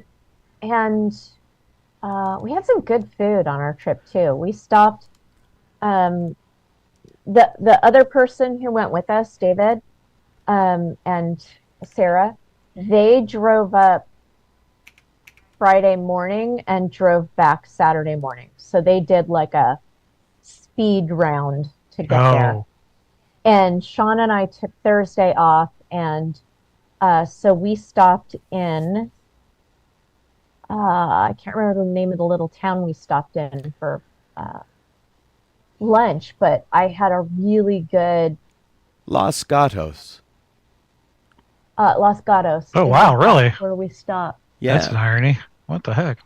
we had some good food on our trip too. We stopped. The other person who went with us, David, and Sarah, they drove up Friday morning and drove back Saturday morning. So they did like a speed round to get there. And Sean and I took Thursday off, and so we stopped in. I can't remember the name of the little town we stopped in for lunch, but I had a really good Los Gatos. Los Gatos. Oh, wow, really? Where we stopped. Yeah. That's an irony. What the heck?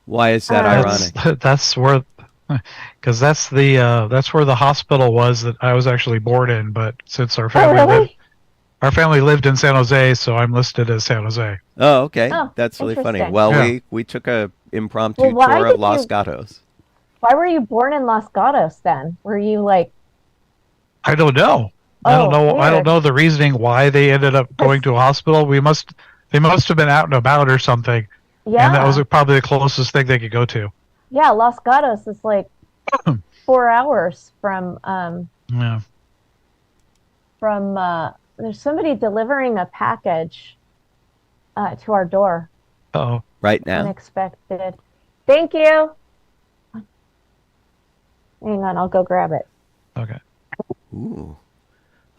Why is that ironic? That's where, because that's where the hospital was that I was actually born in. But since our family really? our family lived in San Jose, so I'm listed as San Jose. Oh, okay. Oh, That's really funny. interesting. Well, Yeah. we took a impromptu Well, why tour of did Los you- Gatos. Why were you born in Los Gatos then? Were you like, I don't know. I don't know. I don't know the reasoning why they ended up going to a hospital. They must have been out and about or something, yeah, and that was probably the closest thing they could go to. yeah, Los Gatos is like 4 hours from Yeah. there's somebody delivering a package to our door. Oh. Right now? Unexpected. Thank you. Hang on, I'll go grab it. Okay. Ooh.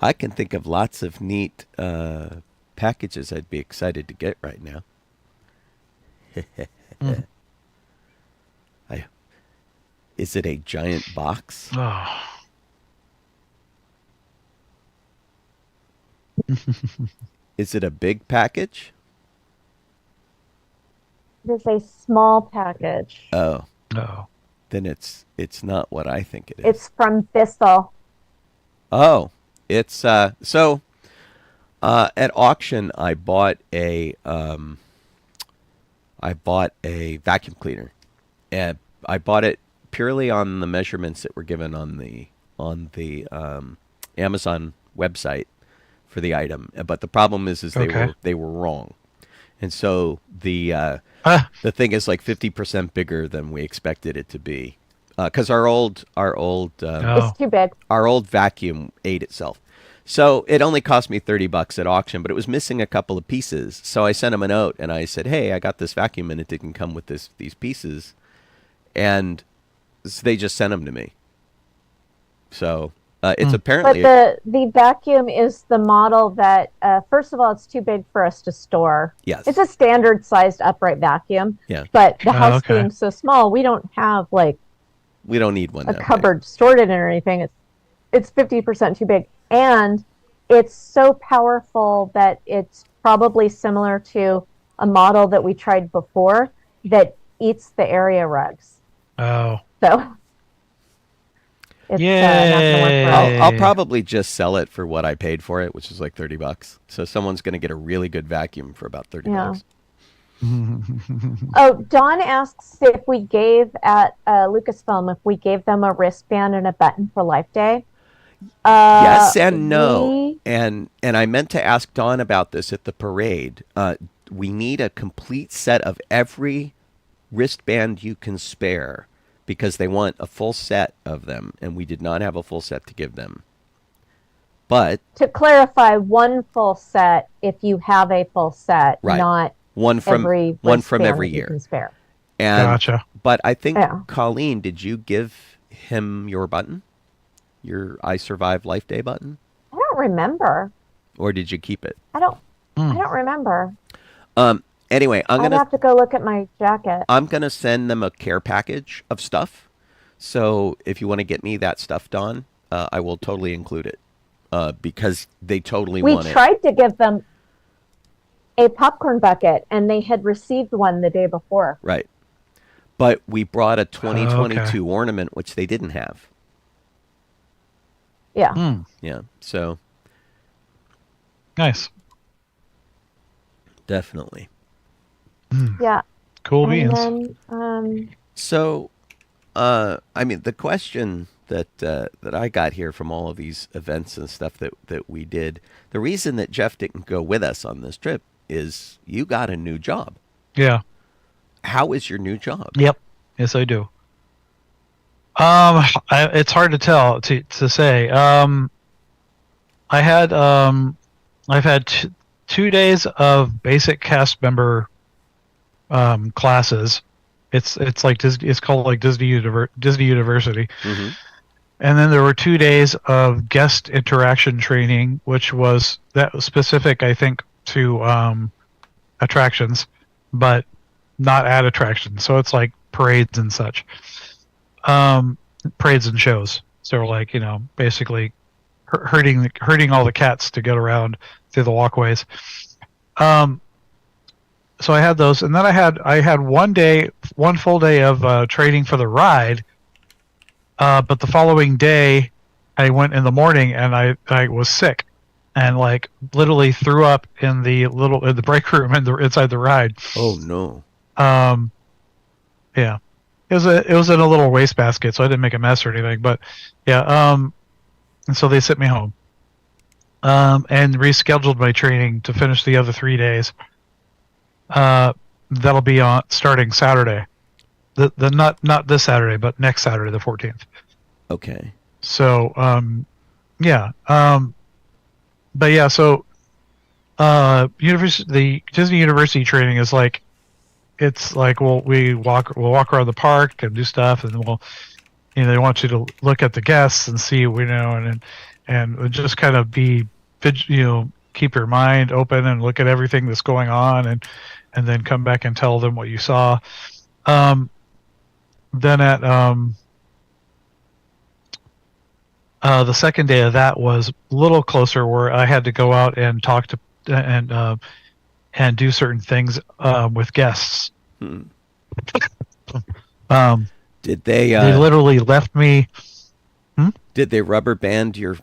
I can think of lots of neat packages I'd be excited to get right now. Is it a giant box? Oh. Is it a big package? It is a small package. Oh, No. then it's not what I think it is. It's from Bissell. Oh, it's at auction I bought a vacuum cleaner, and I bought it purely on the measurements that were given on the Amazon website for the item. But the problem is Okay. they were wrong, and so the thing is like 50% bigger than we expected it to be, because our old Oh. It's too big. our old vacuum ate itself. So it only cost me $30 at auction, but it was missing a couple of pieces. So I sent him a note and I said, "Hey, I got this vacuum and it didn't come with these pieces," and so they just sent them to me. So it's But apparently the vacuum is the model that first of all, it's too big for us to store. yes, It's a standard sized upright vacuum. Yeah. But the house okay. being so small, we don't have like we don't need one. a that big. cupboard stored in it or anything. It's 50% too big, and it's so powerful that it's probably similar to a model that we tried before that eats the area rugs. Oh. So it's not gonna work for us. I'll probably just sell it for what I paid for it, which is like $30. So someone's going to get a really good vacuum for about $30. Oh, Dawn asks if we gave at Lucasfilm if we gave them a wristband and a button for Life Day. Yes and no. we- And I meant to ask Dawn about this at the parade. We need a complete set of every wristband you can spare because they want a full set of them, and we did not have a full set to give them. But To clarify, one full set if you have a full set, Right. not one from every one from wristband every that you year. can spare. And Gotcha. but I think Yeah. Colleen, did you give him your button? Your I Survived Life Day button? I don't remember. Or did you keep it? I don't remember. Anyway, I'd have to go look at my jacket. I'm gonna send them a care package of stuff. So if you want to get me that stuff, Dawn, I will totally include it because they totally We want it. tried to give them a popcorn bucket, and they had received one the day before. Right. But we brought a okay. 2022 ornament, which they didn't have. Yeah. Yeah. So Nice. definitely. Yeah. Cool And beans. then, So, I mean, the question that I got here from all of these events and stuff that we did, the reason that Jeff didn't go with us on this trip is you got a new job. Yeah. How is your new job? Yep. Yes, I do. It's hard to tell to say. I've had 2 days of basic cast member classes. It's like it's called like Disney University. Mm-hmm. And then there were 2 days of guest interaction training, which was specific, I think, to attractions, but not at attractions. So it's like parades and such, parades and shows. So like, basically herding all the cats to get around through the walkways. So I had those, and then I had one full day of training for the ride. But the following day, I went in the morning and I was sick, and like literally threw up in the break room inside the ride. Oh no. Yeah, it was in a little wastebasket, so I didn't make a mess or anything. But yeah, and so they sent me home, and rescheduled my training to finish the other 3 days. That'll be on starting Saturday. The not this Saturday, but next Saturday, the 14th. Okay. So yeah, but yeah, so the Disney University training is like, it's like we'll walk around the park and do stuff, and they want you to look at the guests and see, and just kind of keep your mind open and look at everything that's going on, and then come back and tell them what you saw. Then at the second day of that was a little closer, where I had to go out and talk to and do certain things with guests. Did they? They literally left me. Did they rubber band your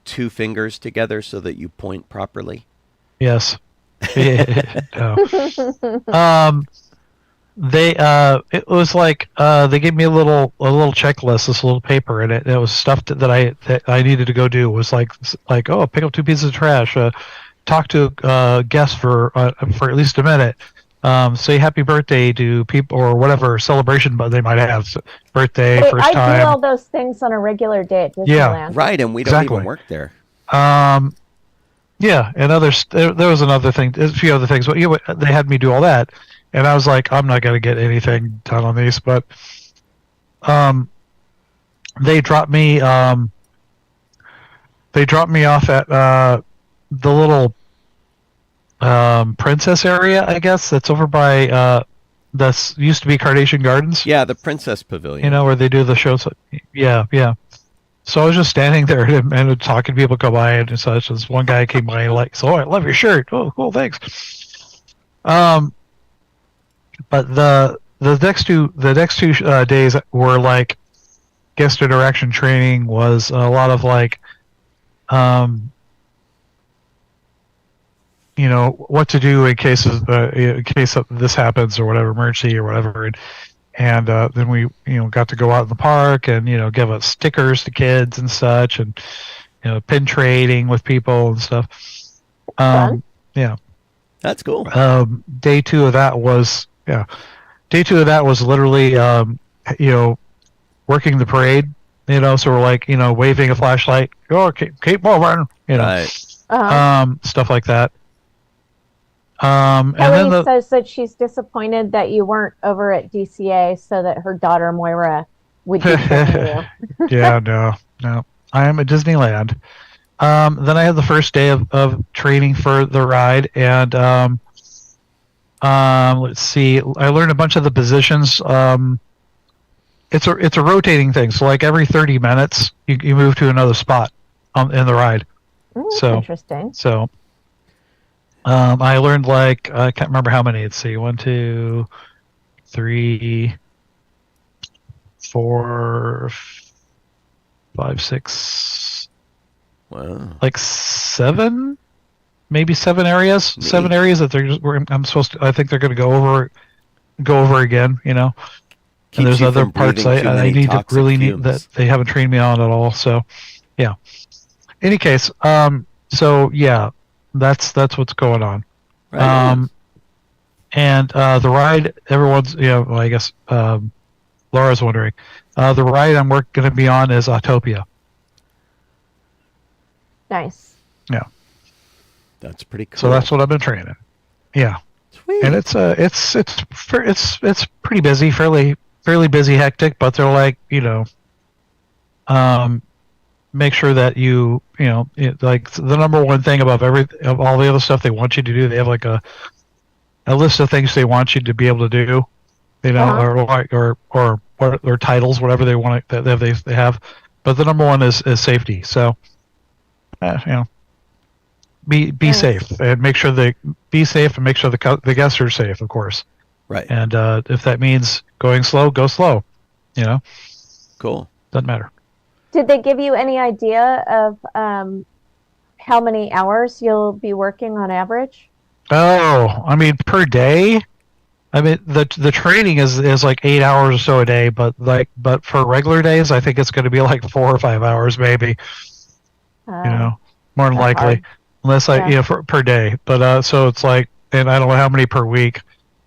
two fingers together so that you point properly? Yes. No. It was like they gave me a little checklist, this little paper, and it was stuff that I needed to go do. It was like oh, pick up 2 pieces of trash, talk to guests for at least a minute, say happy birthday to people or whatever celebration but they might have, birthday, Wait, first time. I do all those things on a regular day at Disneyland. Yeah, right, and we don't even work there. Yeah, and there was another thing, a few other things, but they had me do all that, and I was like, I'm not going to get anything done on these, but they dropped me off at the little princess area, I guess, that's over by this used to be Carnation Gardens. Yeah, the Princess Pavilion. Where they do the shows. Yeah. So I was just standing there and talking to people go by and such. This one guy came by and like, so I love your shirt. Oh, cool, thanks. But the next two days were like guest interaction training. Was a lot of like, what to do in case this happens or whatever, emergency or whatever, and then we got to go out in the park and give us stickers to kids and such, and pin trading with people and stuff. Yeah, that's cool. Day two of that was literally working the parade. So we're like waving a flashlight. Oh, keep moving. Right. Stuff like that. And Colleen then says that she's disappointed that you weren't over at DCA so that her daughter Moira would be training you. Yeah, no. I am at Disneyland. Then I had the first day of training for the ride, and let's see, I learned a bunch of the positions. It's a rotating thing, so like every 30 minutes you move to another spot in the ride. So interesting. So I learned like, I can't remember how many. Let's see, 1, 2, 3, 4, 5, 6. Wow. Like 7, maybe 7 areas. Neat. 7 areas that I think they're going to go over again. And there's other parts I need that they haven't trained me on at all. So, yeah. Any case, so yeah. That's what's going on. Right. And the ride, everyone's, I guess Laura's wondering. The ride I'm going to be on is Autopia. Nice. Yeah. That's pretty cool. So that's what I've been training. Yeah. Sweet. And it's pretty busy, fairly busy, hectic, but they're like, make sure that like the number one thing of all the other stuff they want you to do, they have like a list of things they want you to be able to do, or titles, whatever they want that they have. But the number one is safety. So, be safe and make sure the guests are safe, of course. Right. And if that means going slow, go slow. Cool. Doesn't matter. Did they give you any idea of how many hours you'll be working on average? Oh, I mean per day. I mean the training is like 8 hours or so a day, but for regular days, I think it's going to be like 4 or 5 hours maybe. More than That's likely, hard. unless Yeah. for per day. But so it's like, and I don't know how many per week.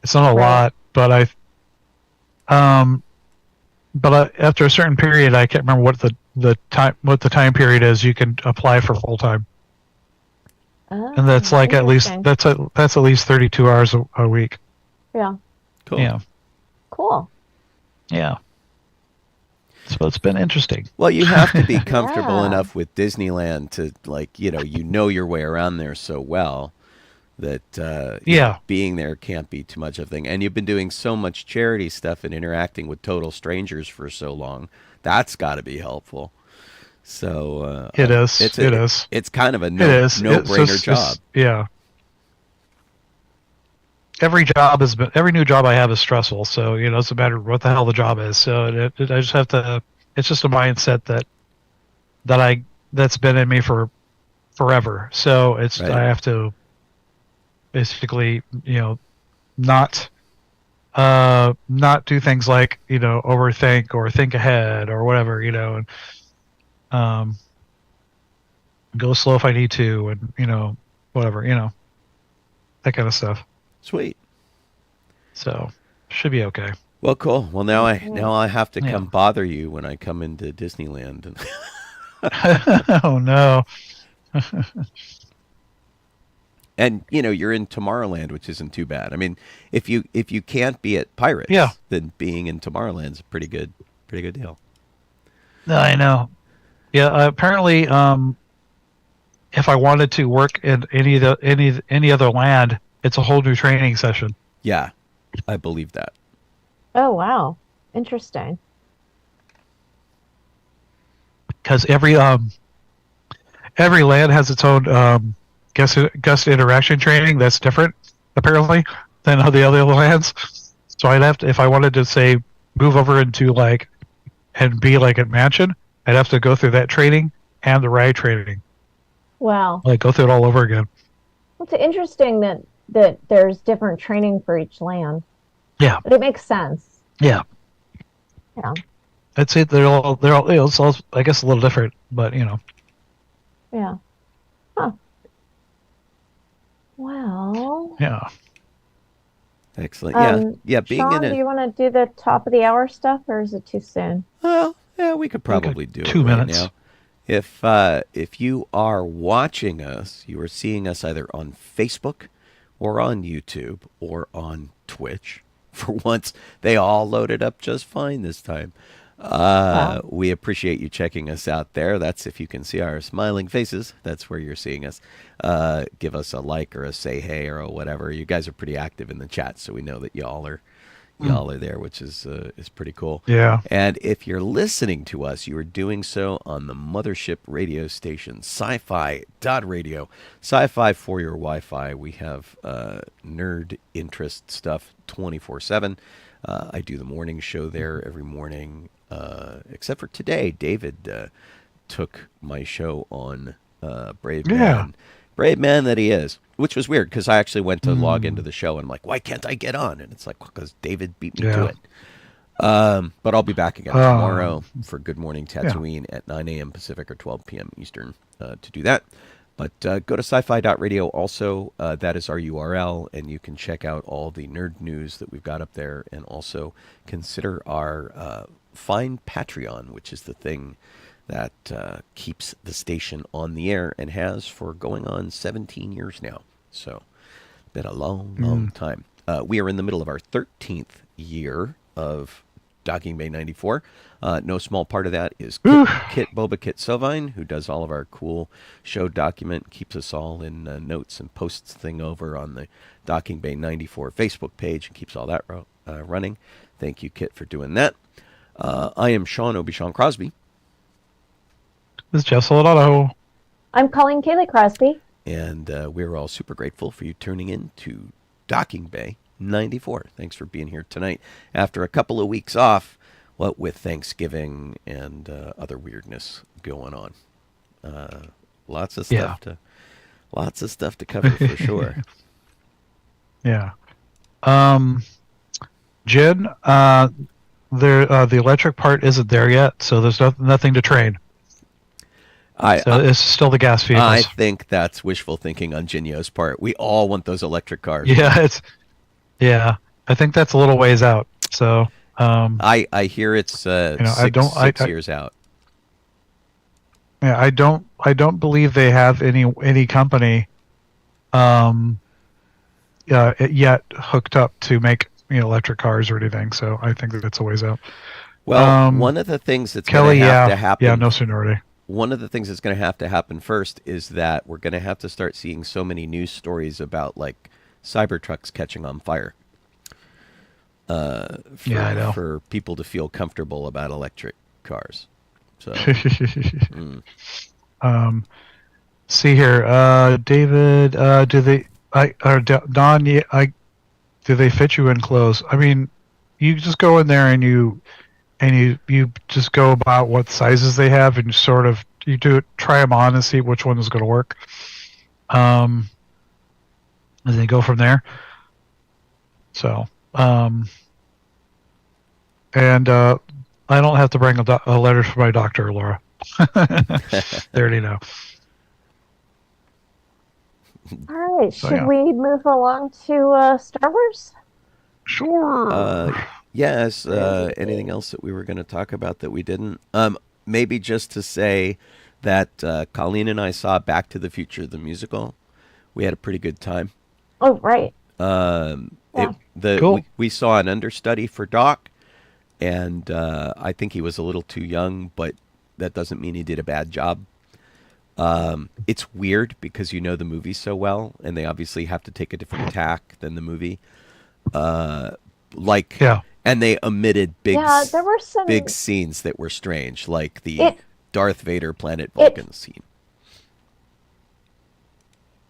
It's not a Right. lot, but after a certain period, I can't remember what the time period is. You can apply for full time, Oh, and that's like at least interesting. that's at least 32 hours a week. Yeah. Cool. Yeah, Cool. yeah. So it's been interesting. Well, you have to be comfortable Yeah. enough with Disneyland to you know your way around there so well that Yeah. being there can't be too much of a thing. And you've been doing so much charity stuff and interacting with total strangers for so long. That's got to be helpful. So It is. It is. It's kind of a It is. no-brainer job. Yeah. Every new job I have is stressful. So it doesn't matter what the hell the job is. So I just have to. It's just a mindset that's been in me for forever. So Right. I have to basically not do things like overthink or think ahead or whatever and go slow if I need to, and whatever that kind of stuff. Sweet. So should be okay. Well, cool. Well, now I have to Yeah. come bother you when I come into Disneyland. And Oh no. And you're in Tomorrowland, which isn't too bad. I mean, if you can't be at Pirates, Yeah. then being in Tomorrowland's a pretty good deal. I know. Yeah. Apparently, if I wanted to work in any other land, it's a whole new training session. Yeah, I believe that. Oh, wow. Interesting. Because every land has its own guest interaction training that's different apparently than the other lands. So I'd have to, if I wanted to say move over into and be like at Mansion, I'd have to go through that training and the ride training, Wow. go through it all over again. It's interesting that there's different training for each land. Yeah. But it makes sense. Yeah. Yeah. I'd say they're all it's all, I guess, a little different, but Yeah. Huh. Well. yeah. Excellent. Yeah. Being Sean, in do you want to do the top of the hour stuff, or is it too soon? well, yeah, we could probably do it 2 right minutes. now. If you are watching us, you are seeing us either on Facebook or on YouTube or on Twitch. For once, they all loaded up just fine this time. Wow. We appreciate you checking us out there. That's if you can see our smiling faces. That's where you're seeing us. Give us a like or a say hey or a whatever. You guys are pretty active in the chat, so we know that y'all are there, which is pretty cool. Yeah. And if you're listening to us, you are doing so on the mothership radio station, sci-fi.radio. Sci-fi for your Wi-Fi. We have nerd interest stuff 24/7. I do the morning show there every morning, except for today. David took my show on Brave Man. Yeah. Brave man that he is, which was weird because I actually went to log into the show and I'm like, why can't I get on? And it's like, because David beat me to it. But I'll be back again tomorrow for Good Morning Tatooine at 9 a.m. Pacific or 12 p.m. Eastern to do that. But go to sci-fi.radio also. That is our URL, and you can check out all the nerd news that we've got up there, and also consider our fine Patreon, which is the thing that keeps the station on the air and has for going on 17 years now. So, been a long, long time. We are in the middle of our 13th year of Docking Bay 94. No small part of that is Kit Boba-Kit Sovine, who does all of our cool show document, keeps us all in notes and posts thing over on the Docking Bay 94 Facebook page and keeps all that running. Thank you, Kit, for doing that. I am Sean Obi-Shawn Crosby. This is Jess Donoho. I'm calling Kaylee Crosby. And we're all super grateful for you tuning in to Docking Bay 94. Thanks for being here tonight after a couple of weeks off, what with Thanksgiving and other weirdness going on. Lots of Yeah. stuff to cover for sure. Yeah. Jen, the electric part isn't there yet, so there's nothing to train. So it's still the gas vehicles. I think that's wishful thinking on Jinyo's part. We all want those electric cars. Yeah, I think that's a little ways out. So I hear it's 6 years out. Yeah, I don't believe they have any company yet hooked up to make electric cars or anything. So I think that's a ways out. Well, one of the things that's Kelly, going to have to happen. Yeah, no seniority. One of the things that's going to have to happen first is that we're going to have to start seeing so many news stories about like Cybertrucks catching on fire. For people to feel comfortable about electric cars. So, see here, David. Do they? Don. Do they fit you in clothes? I mean, you just go in there and you just go about what sizes they have and sort of try them on and see which one is going to work. And then go from there. So, and I don't have to bring a letter from my doctor, Laura. They already know. All right, should we move along to Star Wars? Sure. Yes. Anything else that we were going to talk about that we didn't? Maybe just to say that Colleen and I saw Back to the Future, the musical. We had a pretty good time. Oh, right. Cool. We saw an understudy for Doc, and I think he was a little too young, but that doesn't mean he did a bad job. It's weird because you know the movie so well, and they obviously have to take a different tack than the movie. And they omitted there were some big scenes that were strange, like the Darth Vader Planet Vulcan scene.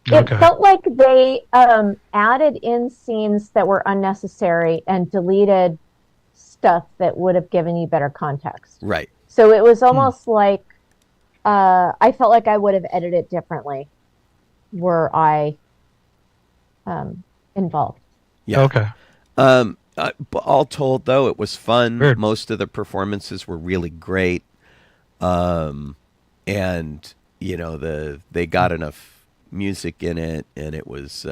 It felt like they added in scenes that were unnecessary and deleted stuff that would have given you better context. Right. So it was almost like I felt like I would have edited it differently were I involved. Yeah. Okay. All told, though, it was fun. Weird. Most of the performances were really great. And, they got enough music in it, and it was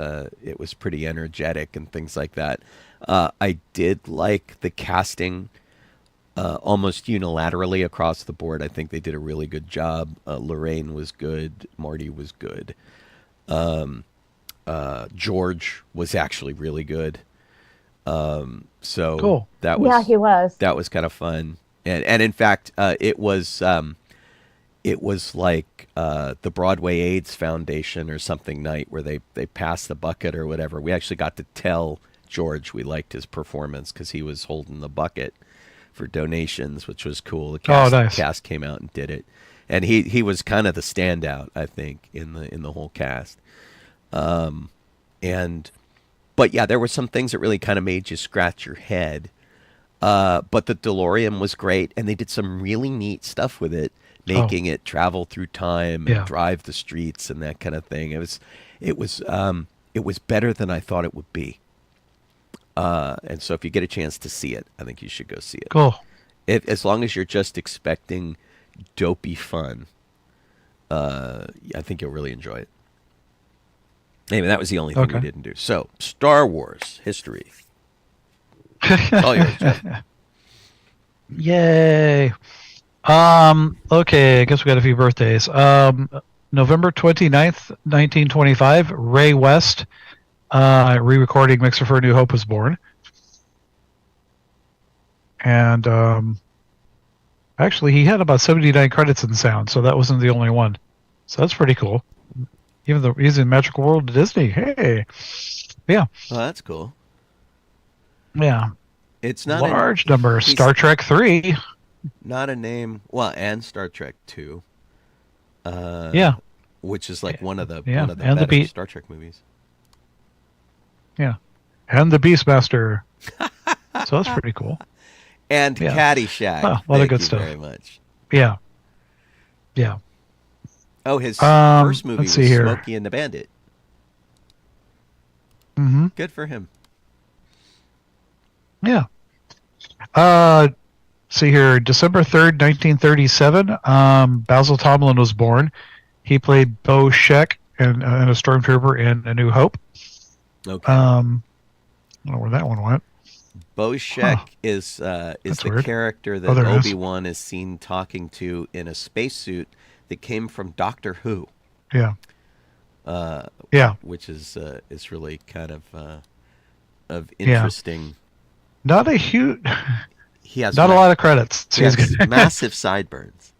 pretty energetic and things like that. I did like the casting almost unilaterally across the board. I think they did a really good job. Lorraine was good. Marty was good. George was actually really good. So cool. He was. That was kind of fun. And in fact, it was like the Broadway AIDS Foundation or something night where they passed the bucket or whatever. We actually got to tell George we liked his performance because he was holding the bucket for donations, which was cool. The cast came out and did it, and he was kind of the standout, I think, in the whole cast. But yeah, there were some things that really kind of made you scratch your head. But the DeLorean was great, and they did some really neat stuff with it, making it travel through time and drive the streets and that kind of thing. It was better than I thought it would be. And so if you get a chance to see it, I think you should go see it. Cool. As long as you're just expecting dopey fun, I think you'll really enjoy it. Anyway, that was the only thing we didn't do. So, Star Wars history. All yours, Jeff. Yay. Okay, I guess we got a few birthdays. November 29th, 1925, Ray West, re-recording Mixer for a New Hope, was born. And actually, he had about 79 credits in sound, so that wasn't the only one. So that's pretty cool. Even though he's in Magical World of Disney. Hey. Yeah. Oh, that's cool. Yeah. It's not large number. Star Trek 3. Not a name. Well, and Star Trek 2. Which is like one of the better Star Trek movies. Yeah. And the Beastmaster. So that's pretty cool. And Caddyshack. Oh, a lot of good Thank you stuff. very much. Yeah. Yeah. Oh, his first movie let's was see here. Smokey and the Bandit. Mm-hmm. Good for him. Yeah. See here, December 3rd, 1937, Basil Tomlin was born. He played Bo-Shek and a stormtrooper in A New Hope. Okay. I don't know where that one went. Bo-Shek is That's the weird. character that there is. Obi-Wan is seen talking to in a spacesuit that came from Doctor Who. Yeah. Which is really kind of interesting. Not a huge, He has not a lot of credits. He has massive sideburns.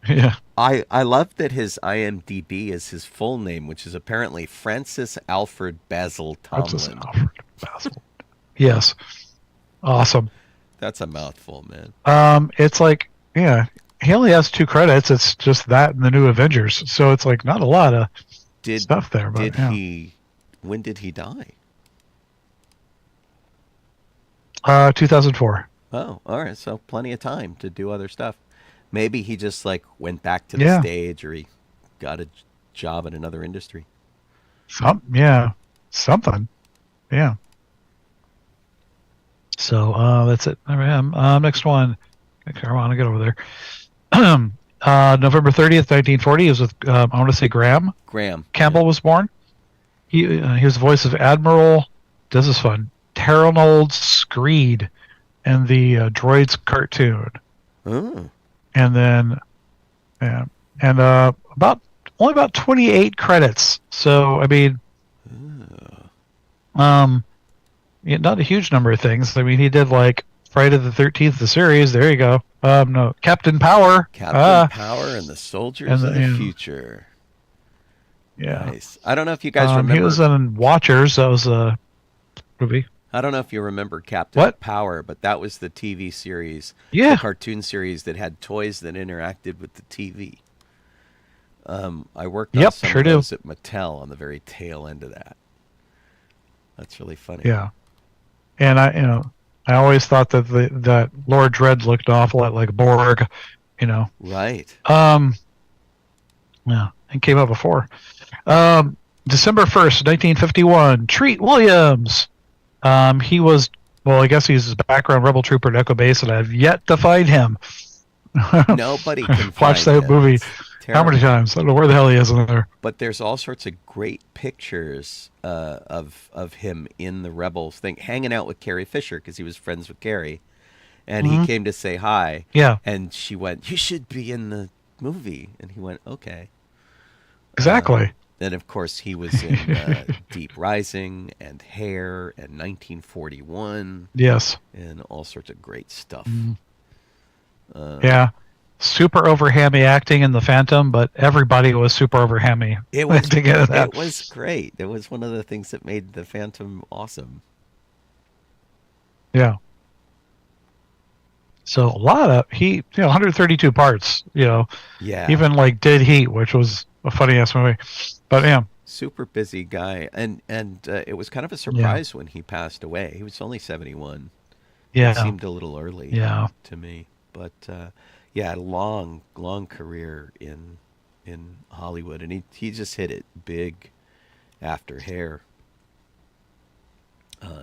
Yeah. I love that his IMDb is his full name, which is apparently Francis Alfred Basil Tomlin. Basil. Yes. Awesome. That's a mouthful, man. It's like, yeah, he only has 2 credits. It's just that and the New Avengers. So it's like not a lot of stuff there. But when did he die? 2004. Oh, all right. So plenty of time to do other stuff. Maybe he just like went back to the stage, or he got a job in another industry. Something. Yeah. So that's it. There I am. Next one. I want to get over there. November 30th, 1940. He was with I want to say Graham. Campbell was born. He was the voice of Admiral. This is fun. Terrenold Screed in the Droids cartoon. Oh. And then, only about 28 credits. So I mean, not a huge number of things. I mean, he did like Friday the 13th, the series. There you go. No, Captain Power. Power and the Soldiers of the Future. Yeah. Nice. I don't know if you guys remember. He was in Watchers. That was a movie. I don't know if you remember Captain Power, but that was the TV series, the cartoon series that had toys that interacted with the TV. I worked on some of those at Mattel on the very tail end of that. That's really funny. Yeah, and I always thought that that Lord Dredd looked an awful lot like Borg, Right. Yeah, and came out before. December 1st, 1951. Treat Williams. He was, I guess he's a background rebel trooper at Echo Base, and I've yet to find him. Nobody can watch that movie how many times? I don't know where the hell he is in there. But there's all sorts of great pictures of him in the Rebels thing, hanging out with Carrie Fisher because he was friends with Carrie, and he came to say hi. Yeah, and she went, "You should be in the movie," and he went, "Okay." Exactly. Then, of course, he was in Deep Rising and Hair and 1941. Yes. And all sorts of great stuff. Yeah. Super over hammy acting in The Phantom, but everybody was super over hammy. It was, it was great. It was one of the things that made The Phantom awesome. Yeah. So a lot of 132 parts, Yeah. Even like Dead Heat, which was a funny ass movie. But yeah. Super busy guy. And it was kind of a surprise when he passed away. He was only 71. Yeah. It seemed a little early to me. But a long career in Hollywood, and he just hit it big after Hair.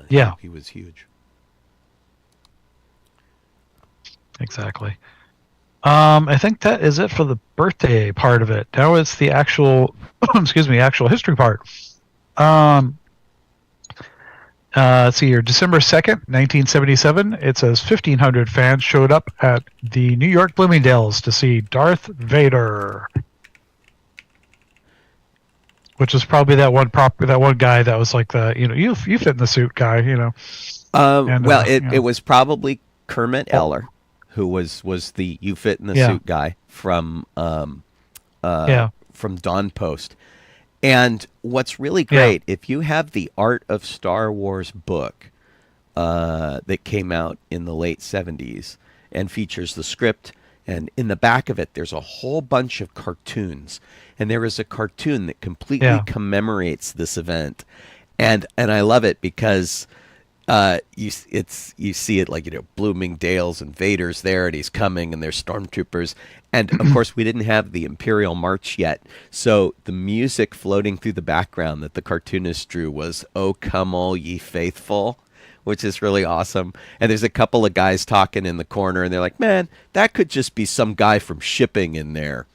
He was huge. Exactly. I think that is it for the birthday part of it. Now it's the actual, actual history part. Let's see here. December 2nd, 1977. It says 1,500 fans showed up at the New York Bloomingdale's to see Darth Vader. Which is probably that one guy that was like the, you fit in the suit guy, And, it was probably Kermit Eller, who was the you fit in the suit guy from Dawn Post. And what's really great, if you have the Art of Star Wars book that came out in the late 70s and features the script, and in the back of it, there's a whole bunch of cartoons. And there is a cartoon that completely commemorates this event. And I love it because you see it like, Bloomingdale's and Vader's there, and he's coming, and there's stormtroopers, and of course we didn't have the Imperial March yet, so the music floating through the background that the cartoonist drew was "O Come All Ye Faithful," which is really awesome. And there's a couple of guys talking in the corner, and they're like, "Man, that could just be some guy from shipping in there."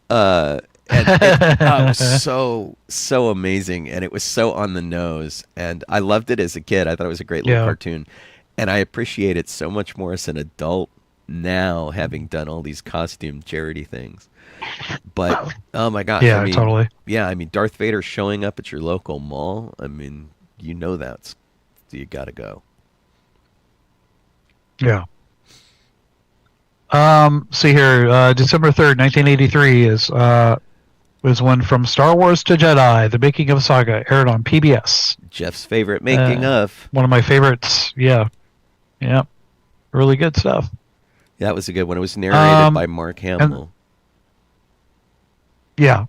And it was so amazing, and it was so on the nose, and I loved it as a kid. I thought it was a great little cartoon, and I appreciate it so much more as an adult now, having done all these costume charity things. But oh my gosh, Yeah, totally. Yeah, I mean, Darth Vader showing up at your local mall. I mean, that's you got to go. Yeah. See here, December 3rd, 1983 was when From Star Wars to Jedi, The Making of a Saga aired on PBS. Jeff's favorite making of. One of my favorites. Yeah. Yeah. Really good stuff. Yeah, that was a good one. It was narrated by Mark Hamill. Yeah.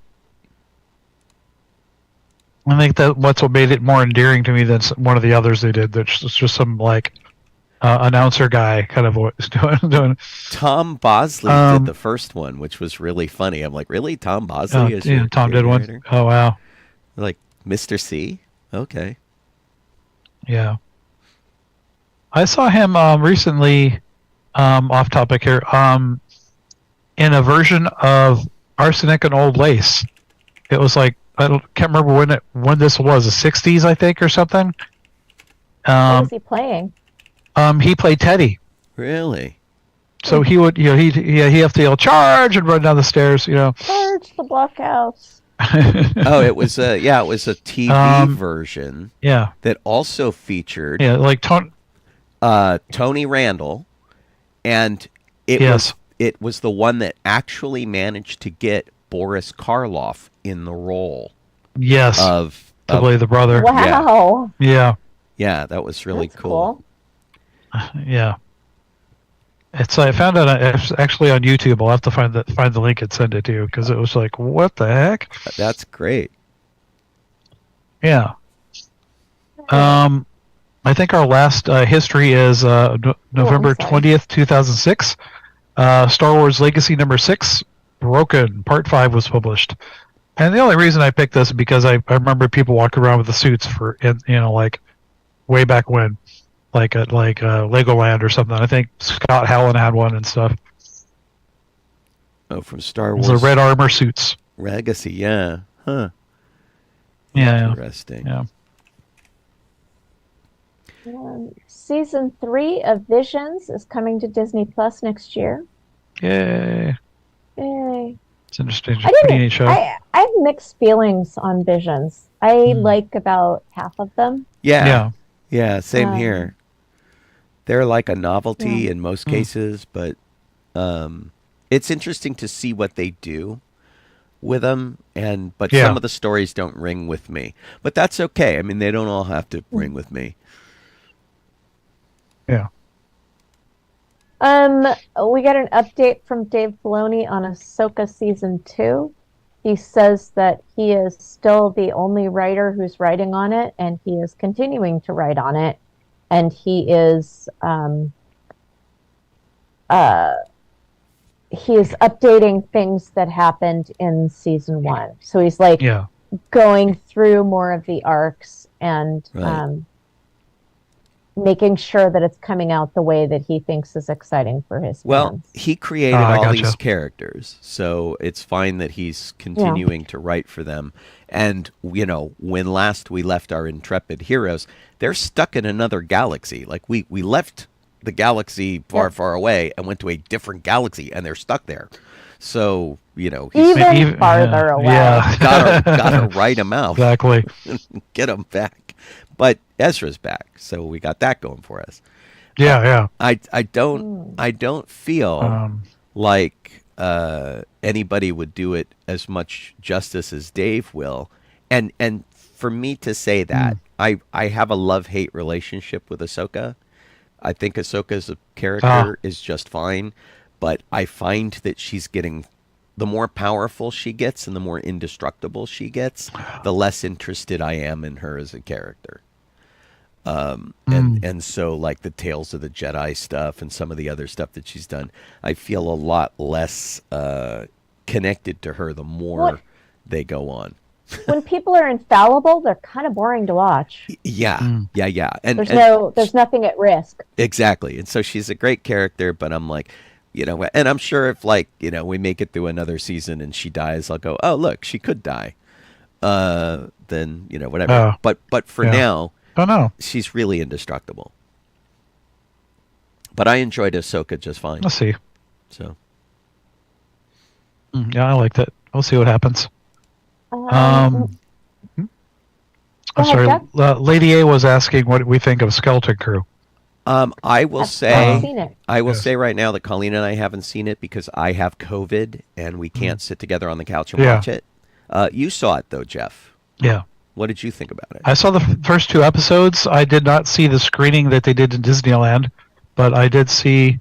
I think that's what made it more endearing to me than one of the others they did. That's just some announcer guy kind of voice doing. Tom Bosley did the first one, which was really funny. I'm like, really? Tom Bosley is your Tom did narrator? one. Oh, wow. Like Mr. C? Okay. Yeah. I saw him recently, off topic here, in a version of Arsenic and Old Lace. It was like, can't remember when this was, the 60s, I think, or something. What was he playing? He played Teddy. Really? So he would, he have to yell "charge" and run down the stairs. Charge the blockhouse. It was a TV version. Yeah. That also featured. Yeah, like Tony Randall, and it was the one that actually managed to get Boris Karloff in the role. Yes. To play the brother. Wow. Yeah. Yeah, that was really That's cool. Yeah. I found it actually on YouTube. I'll have to find the link and send it to you, because it was like, what the heck? That's great. Yeah. I think our last history is November 20th, 2006. Star Wars Legacy number 6, Broken, Part 5 was published. And the only reason I picked this is because I remember people walking around with the suits like way back when. Like at Legoland or something. I think Scott Hallen had one and stuff. Oh, from Star Wars. The red armor suits. Legacy, yeah. Huh. Yeah. Interesting. Yeah. Season 3 of Visions is coming to Disney Plus next year. Yay. Yay. It's an interesting. Pretty neat show. I have mixed feelings on Visions. I like about half of them. Yeah. Yeah, same here. They're like a novelty in most cases, but it's interesting to see what they do with them. But some of the stories don't ring with me. But that's okay. I mean, they don't all have to ring with me. Yeah. We got an update from Dave Filoni on Ahsoka Season 2. He says that he is still the only writer who's writing on it, and he is continuing to write on it. And he is updating things that happened in Season 1. So he's going through more of the arcs and making sure that it's coming out the way that he thinks is exciting for his fans. Well, he created all these characters, so it's fine that he's continuing to write for them. And, when last we left our intrepid heroes, they're stuck in another galaxy. Like, we left the galaxy far, far away and went to a different galaxy, and they're stuck there. So, he's even farther away. Yeah. gotta write them out. Exactly. Get them back. But Ezra's back, so we got that going for us. Yeah. I don't feel like anybody would do it as much justice as Dave will. And for me to say that, I have a love-hate relationship with Ahsoka. I think Ahsoka as a character is just fine, but I find that she's getting, the more powerful she gets and the more indestructible she gets, the less interested I am in her as a character. And so like the Tales of the Jedi stuff and some of the other stuff that she's done, I feel a lot less connected to her the more they go on. When people are infallible, they're kind of boring to watch. Yeah. And there's nothing at risk. Exactly. And so she's a great character, but I'm like, and I'm sure if like, we make it through another season and she dies, I'll go, oh, look, she could die. Then, whatever. But for now, oh, no. she's really indestructible. But I enjoyed Ahsoka just fine. Let's see. So. Yeah, I liked it. We'll see what happens. Go I'm sorry. ahead, Lady A was asking what we think of Skeleton Crew. I will I've say, seen it. say right now that Colleen and I haven't seen it because I have COVID and we can't sit together on the couch and watch it. You saw it though, Jeff. Yeah. What did you think about it? I saw the first 2 episodes. I did not see the screening that they did in Disneyland, but I did see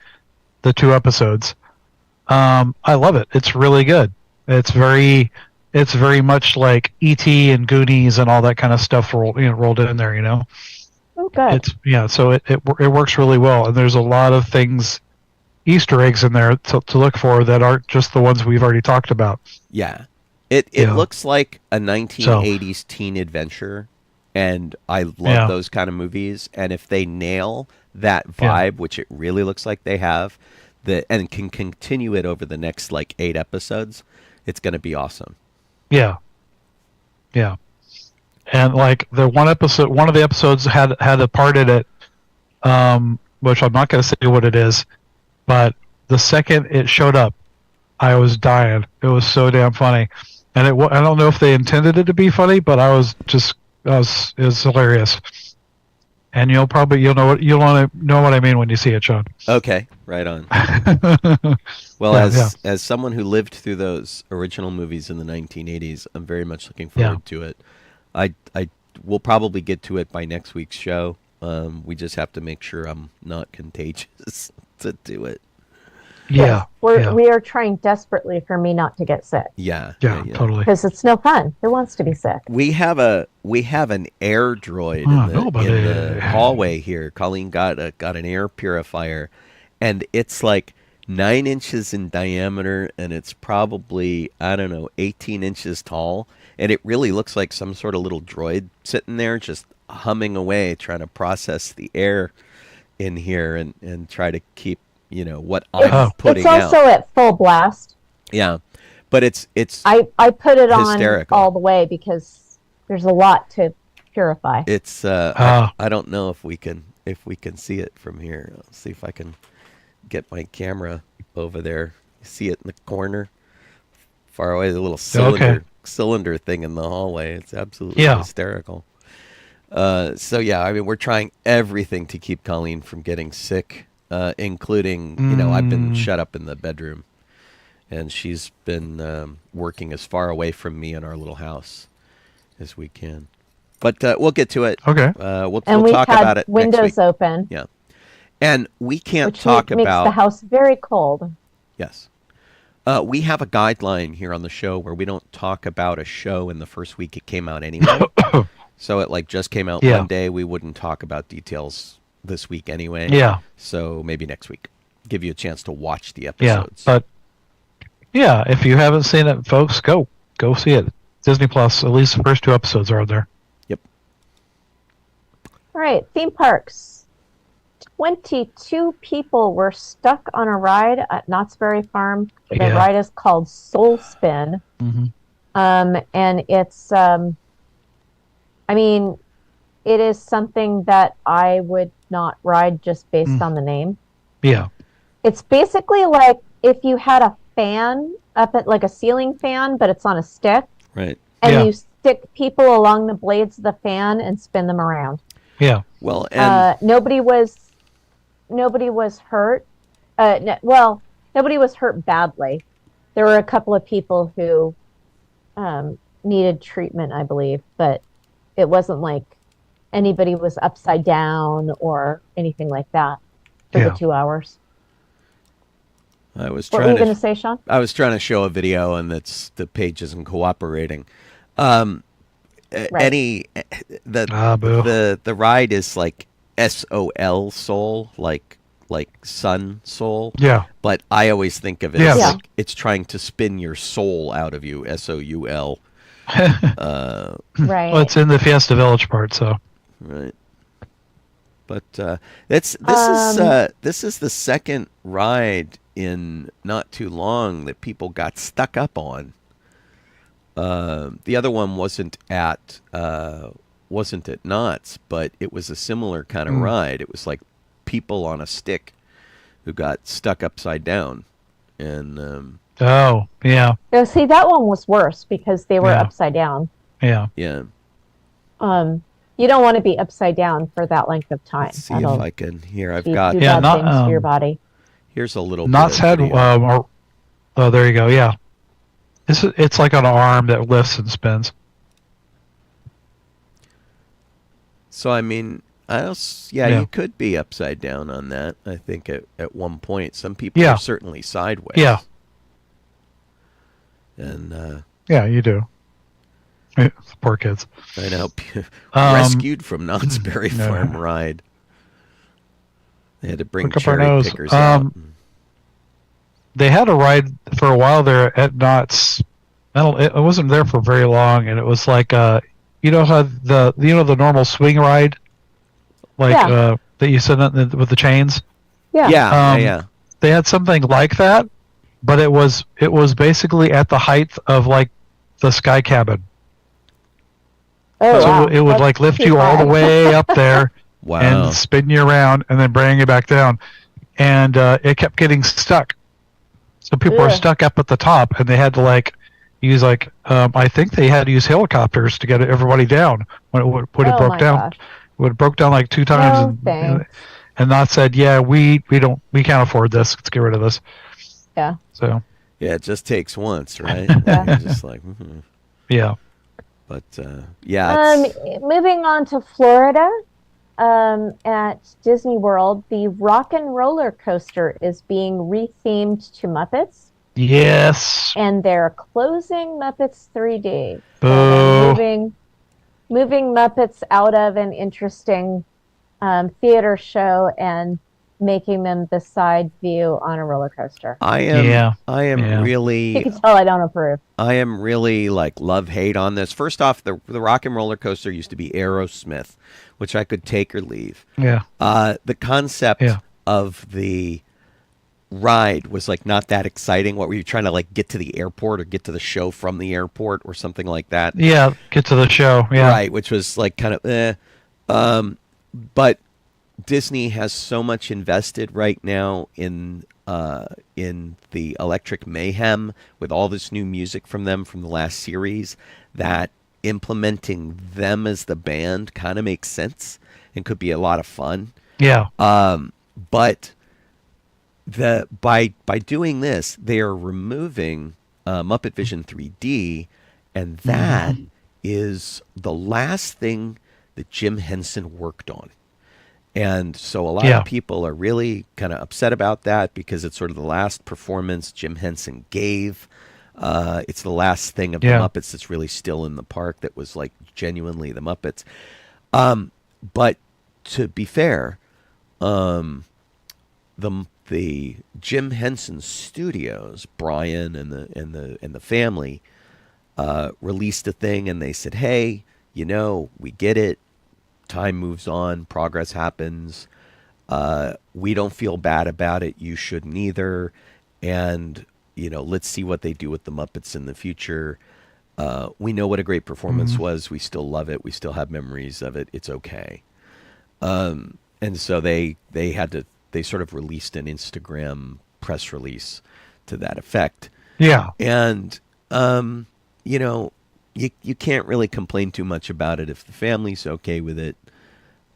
the 2 episodes. I love it. It's really good. It's very much like E.T. and Goonies and all that kind of stuff rolled in there. Oh, good. So it works really well, and there's a lot of things, Easter eggs in there to look for that aren't just the ones we've already talked about. Yeah. It looks like a 1980s teen adventure, and I love those kind of movies. And if they nail that vibe, which it really looks like they have, and can continue it over the next like 8 episodes, it's going to be awesome. Yeah. And like one of the episodes had a part in it, which I'm not going to say what it is, but the second it showed up, I was dying. It was so damn funny, and I don't know if they intended it to be funny, but it was hilarious. And you'll know what I mean when you see it, Sean. Okay, right on. Well, as someone who lived through those original movies in the 1980s, I'm very much looking forward to it. I will probably get to it by next week's show. We just have to make sure I'm not contagious to do it. Yeah. We are trying desperately for me not to get sick. Yeah, totally. Because it's no fun. Who wants to be sick? We have an air droid in the hallway here. Colleen got an air purifier, and it's like 9 inches in diameter, and it's probably 18 inches tall, and it really looks like some sort of little droid sitting there just humming away, trying to process the air in here and try to keep what I'm putting out. It's also at full blast. Yeah, but it's I put it hysterical. on all the way because there's a lot to purify. It's I don't know if we can see it from here. I'll see if I can get my camera over there. See it in the corner, far away. The little cylinder thing in the hallway. It's absolutely hysterical. So we're trying everything to keep Colleen from getting sick. Including, I've been shut up in the bedroom, and she's been working as far away from me in our little house as we can. But we'll get to it. Okay. We'll talk about it windows next week. open. Yeah. And we can't which talk makes about... the house very cold. Yes. We have a guideline here on the show where we don't talk about a show in the first week it came out anyway. So it just came out one day. We wouldn't talk about details this week anyway. Yeah. So maybe next week. Give you a chance to watch the episodes. Yeah, but if you haven't seen it, folks, go see it. Disney Plus, at least the first 2 episodes are on there. Yep. All right, theme parks. 22 people were stuck on a ride at Knott's Berry Farm. The ride is called Soul Spin. Mm-hmm. And it's, it is something that I would not ride just based on the name. Yeah. It's basically like if you had a fan up at like a ceiling fan, but it's on a stick. Right. And you stick people along the blades of the fan and spin them around. Yeah. Well, and nobody was hurt. Nobody was hurt badly. There were a couple of people who needed treatment, I believe, but it wasn't like anybody was upside down or anything like that for the 2 hours. I was What were you going to say, Sean? I was trying to show a video, and the page isn't cooperating. Right. any the ride is like SOL soul, like sun soul. Yeah. But I always think of it Yes. as Yeah. like it's trying to spin your soul out of you. SOUL. Well, Right. it's in the Fiesta Village part, so. Right. But this is the second ride in not too long that people got stuck up on. The other one wasn't at Knott's, but it was a similar kind of ride. It was like people on a stick who got stuck upside down, and Oh, yeah. No, see, that one was worse because they were Yeah. upside down. Yeah. yeah. You don't want to be upside down for that length of time. Let's see if I can. Here, I've do got. bad not, things to your body. Here's a little. Knott's bit of had, video. oh, there you go. Yeah. It's like on an arm that lifts and spins. So I mean, Yeah. you could be upside down on that. I think at one point, some people Yeah. are certainly sideways. Yeah. And Yeah, you do. Poor kids. I know Um, rescued from Knott's Berry no. Farm ride. They had to bring Look up our cherry nose. pickers out. They had a ride for a while there at Knott's. It wasn't there for very long, and it was like you know how the normal swing ride, like Yeah. that you sit on with the chains. Yeah. Yeah. They had something like that, but it was basically at the height of like the Sky Cabin. Oh, So wow. it would That's like lift too you all the high. way up there Wow. and spin you around and then bring you back down. And it kept getting stuck. So people were Ugh. stuck up at the top, and they had to like use I think they had to use helicopters to get everybody down when it Oh broke my down. gosh. It would broke down like 2 times, No, and thanks. Not said, yeah, we can't afford this. Let's get rid of this. Yeah. So Yeah, it just takes once, right? Yeah. You're just like, yeah, but yeah. It's, Moving on to Florida, at Disney World, the Rock and Roller Coaster is being rethemed to Muppets, yes. and they're closing Muppets 3D. So Boo. they're moving Muppets out of an interesting theater show and making them the side view on a roller coaster. I am Yeah. You really can tell I don't approve. I am really like love hate on this. First off, the rock and roller coaster used to be Aerosmith, which I could take or leave. Yeah. The concept Yeah. of the ride was like not that exciting. What were you trying to like get to the airport or get to the show from the airport or something like that? Yeah. Get to the show. Yeah. Right, which was like kind of but Disney has so much invested right now in the Electric Mayhem with all this new music from them from the last series that implementing them as the band kind of makes sense and could be a lot of fun. Yeah. But by doing this, they are removing Muppet Vision 3D, and that is the last thing that Jim Henson worked on. And so a lot Yeah. of people are really kind of upset about that because it's sort of the last performance Jim Henson gave. It's the last thing of Yeah. the Muppets that's really still in the park that was like genuinely the Muppets. But to be fair, the Jim Henson Studios, Brian and the family, released a thing, and they said, "Hey, we get it. Time moves on, progress happens. We don't feel bad about it. You shouldn't either. And let's see what they do with the Muppets in the future. We know what a great performance was. We still love it. We still have memories of it. It's okay." And so they sort of released an Instagram press release to that effect. Yeah. And you can't really complain too much about it if the family's okay with it.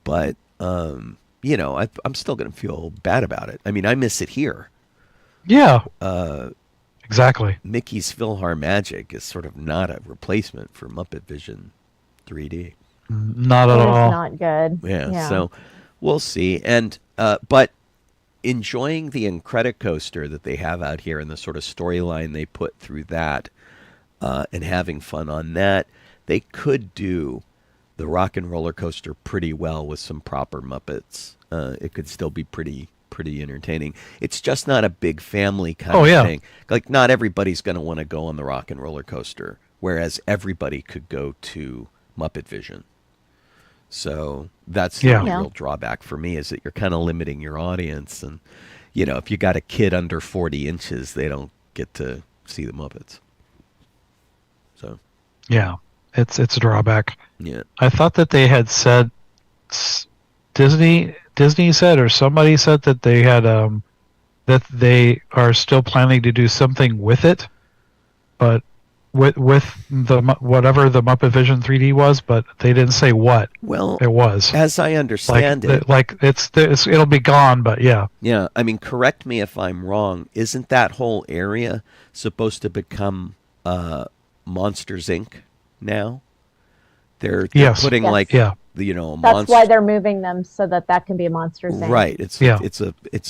But I'm still going to feel bad about it. I mean, I miss it here. Yeah. Exactly. Mickey's PhilharMagic is sort of not a replacement for Muppet Vision 3D. Not It at is all. not good. Yeah, so we'll see. And but enjoying the Incredicoaster that they have out here and the sort of storyline they put through that, and having fun on that. they could do the Rock and Roller Coaster pretty well with some proper Muppets. It could still be pretty entertaining. It's just not a big family kind of thing. Like, not everybody's going to want to go on the Rock and Roller Coaster, whereas everybody could go to Muppet Vision. So that's the real drawback for me, is that you're kind of limiting your audience. And, if you got a kid under 40 inches, they don't get to see the Muppets. So. Yeah, it's a drawback. Yeah. I thought that they had said, Disney said, or somebody said that they had that they are still planning to do something with it, but with the whatever the Muppet Vision 3D was, but they didn't say what. Well, it was, as I understand it, it'll be gone. But yeah. I mean, correct me if I'm wrong. Isn't that whole area supposed to become Monsters Inc. now? They're putting That's why they're moving them, so that can be a Monsters Inc. Right. It's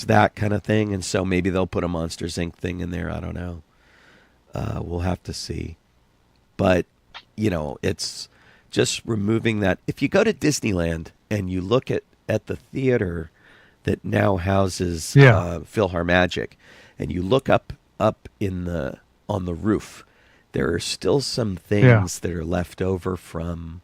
that kind of thing, and so maybe they'll put a Monsters Inc. thing in there. I don't know. We'll have to see. But it's just removing that. If you go to Disneyland and you look at the theater that now houses PhilharMagic, and you look up on the roof, there are still some things that are left over from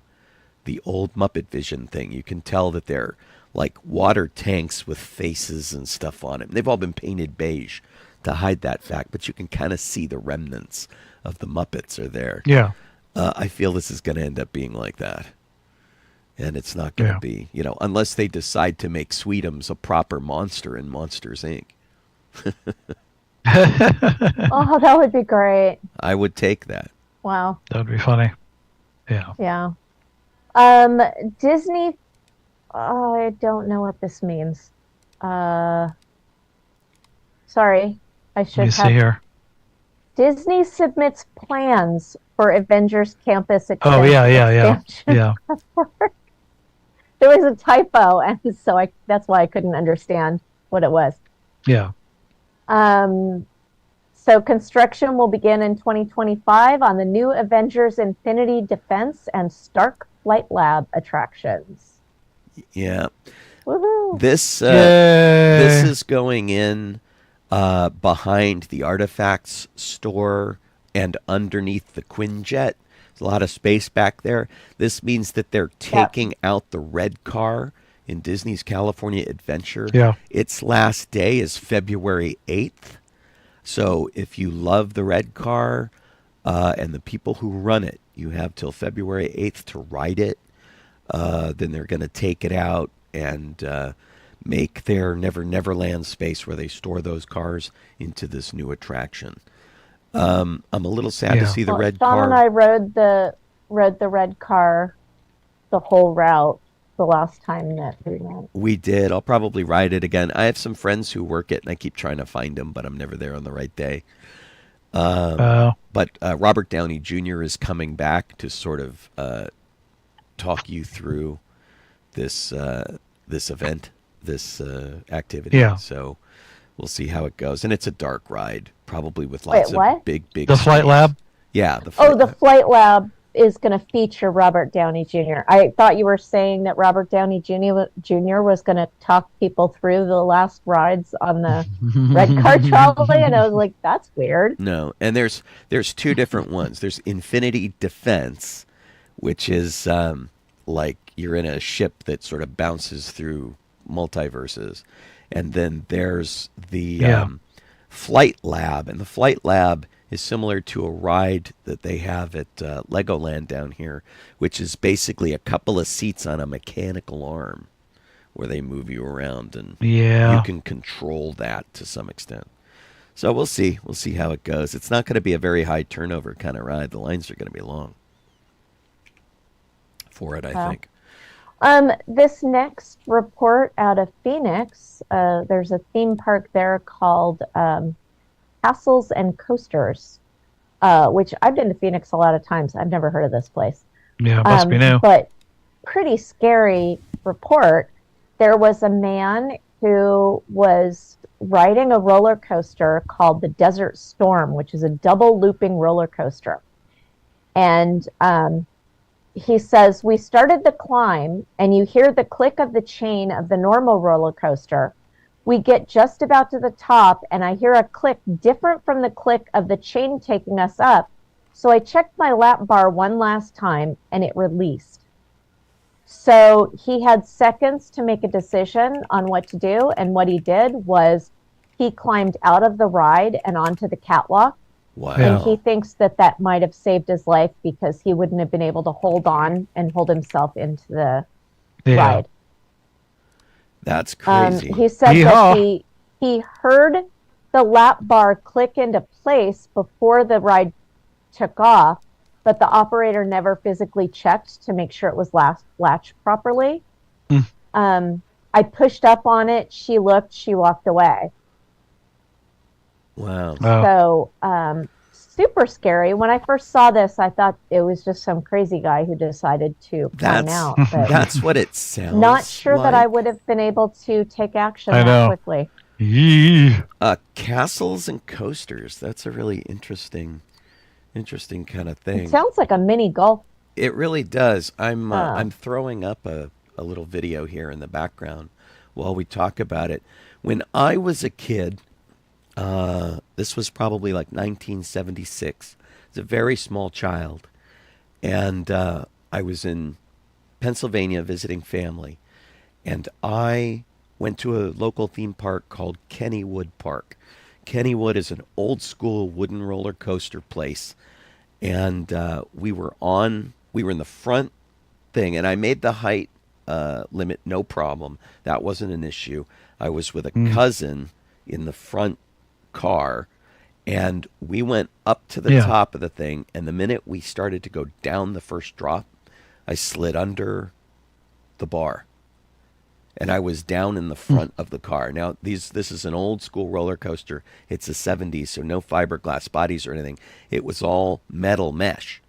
the old Muppet Vision thing. You can tell that they're like water tanks with faces and stuff on it. They've all been painted beige to hide that fact, but you can kind of see the remnants of the Muppets are there. Yeah. I feel this is going to end up being like that. And it's not going to be, unless they decide to make Sweetums a proper monster in Monsters, Inc. Oh, that would be great. I would take that. Wow. That would be funny. Yeah. Yeah. Disney, I don't know what this means. Sorry, I should have. See here. Disney submits plans for Avengers Campus expansion. Oh, yeah. There was a typo, and so that's why I couldn't understand what it was. Yeah. So construction will begin in 2025 on the new Avengers Infinity Defense and Stark Flight Lab attractions. Yeah. Woohoo! This is going in behind the Artifacts store and underneath the Quinjet. There's a lot of space back there. This means that they're taking out the red car in Disney's California Adventure. Yeah. Its last day is February 8th. So if you love the red car and the people who run it, you have till February 8th to ride it. Then they're going to take it out and make their Neverland space where they store those cars into this new attraction. I'm a little sad to see the red car. Sean and I rode the red car the whole route the last time that we went. We did. I'll probably ride it again. I have some friends who work it, and I keep trying to find them, but I'm never there on the right day. But Robert Downey Jr. is coming back to sort of talk you through this event, this activity. Yeah. So we'll see how it goes. And it's a dark ride, probably with lots of big The Flight Lab? Yeah. The Flight Lab is going to feature Robert Downey Jr. I thought you were saying that Robert Downey Jr. was going to talk people through the last rides on the red car trolley, and I was like, that's weird. No, and there's two different ones. There's Infinity Defense, which is like you're in a ship that sort of bounces through multiverses, and then there's the Flight Lab, and the Flight Lab is similar to a ride that they have at Legoland down here, which is basically a couple of seats on a mechanical arm where they move you around, and you can control that to some extent. So we'll see. We'll see how it goes. It's not going to be a very high turnover kind of ride. The lines are going to be long for it, I think. This next report out of Phoenix, there's a theme park there called Castles and Coasters, which I've been to Phoenix a lot of times. I've never heard of this place. Yeah, it must be new. But pretty scary report. There was a man who was riding a roller coaster called the Desert Storm, which is a double looping roller coaster. And he says, we started the climb, and you hear the click of the chain of the normal roller coaster. We get just about to the top, and I hear a click different from the click of the chain taking us up. So I checked my lap bar one last time, and it released. So he had seconds to make a decision on what to do, and what he did was he climbed out of the ride and onto the catwalk. Wow. And he thinks that that might have saved his life because he wouldn't have been able to hold on and hold himself into the ride. That's crazy. He said that he heard the lap bar click into place before the ride took off, but the operator never physically checked to make sure it was latched properly. I pushed up on it. She looked. She walked away. Wow. So super scary. When I first saw this, I thought it was just some crazy guy who decided to climb out. But that's what it sounds not sure like. that I would have been able to take action I that know. quickly. Castles and coasters. That's a really interesting kind of thing. It sounds like a mini golf. It really does. I'm throwing up a little video here in the background while we talk about it. When I was a kid, this was probably like 1976. I was a very small child, and I was in Pennsylvania visiting family, and I went to a local theme park called Kennywood Park. Kennywood is an old school wooden roller coaster place, and we were in the front thing, and I made the height limit no problem. That wasn't an issue. I was with a cousin in the front car, and we went up to the top of the thing, and the minute we started to go down the first drop, I slid under the bar, and I was down in the front of the car. Now, this is an old school roller coaster. It's the 70s, so no fiberglass bodies or anything. It was all metal mesh,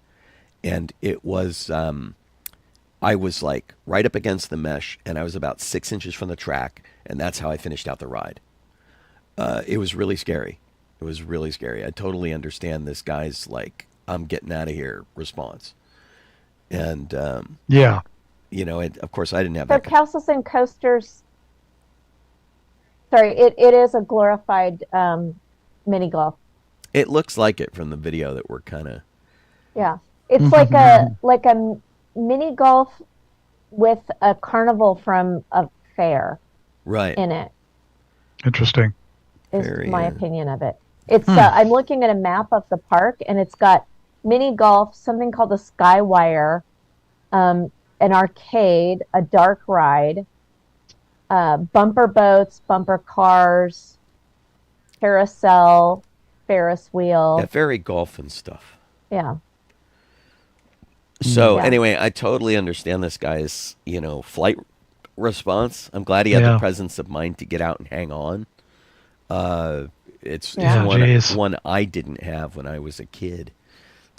and it was I was like right up against the mesh, and I was about 6 inches from the track, and that's how I finished out the ride. It was really scary. It was really scary. I totally understand this guy's like, I'm getting out of here response. And, you know, of course I didn't have So that. castles and coasters, sorry, it is a glorified mini golf. It looks like it from the video that we're kind of. Yeah. It's like a mini golf with a carnival from a fair Right. in it. Interesting. Is my opinion of it. It's I'm looking at a map of the park, and it's got mini golf, something called the Skywire, an arcade, a dark ride, bumper boats, bumper cars, carousel, Ferris wheel. Yeah, very golf and stuff. Yeah. So anyway, I totally understand this guy's, flight response. I'm glad he had the presence of mind to get out and hang on. It's one I didn't have when I was a kid.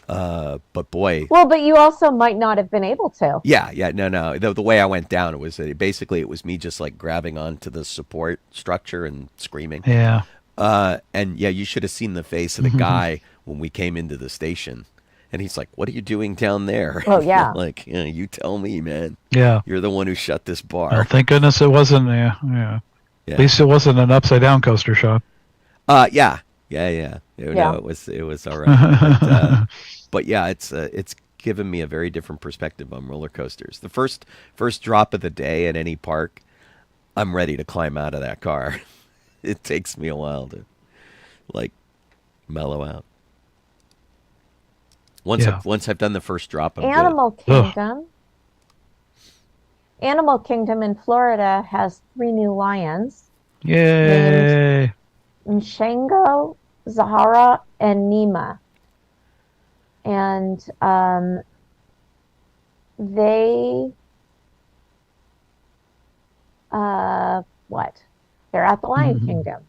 But boy. Well, but you also might not have been able to. Yeah, no. The way I went down, it was me just like grabbing onto the support structure and screaming. Yeah. And you should have seen the face of the guy when we came into the station. And he's like, "What are you doing down there?" Oh, yeah. Like, you tell me, man. Yeah. You're the one who shut this bar. Well, thank goodness it wasn't. Yeah. At least it wasn't an upside down coaster, Sean. Yeah. No, it was all right. But yeah, it's given me a very different perspective on roller coasters. The first drop of the day at any park, I'm ready to climb out of that car. It takes me a while to like mellow out. Once I've done the first drop, I'm Animal good. Kingdom. Animal Kingdom in Florida has 3 new lions. Yay! Nshango, Zahara, and Nima. And they they're at the Lion Kingdom.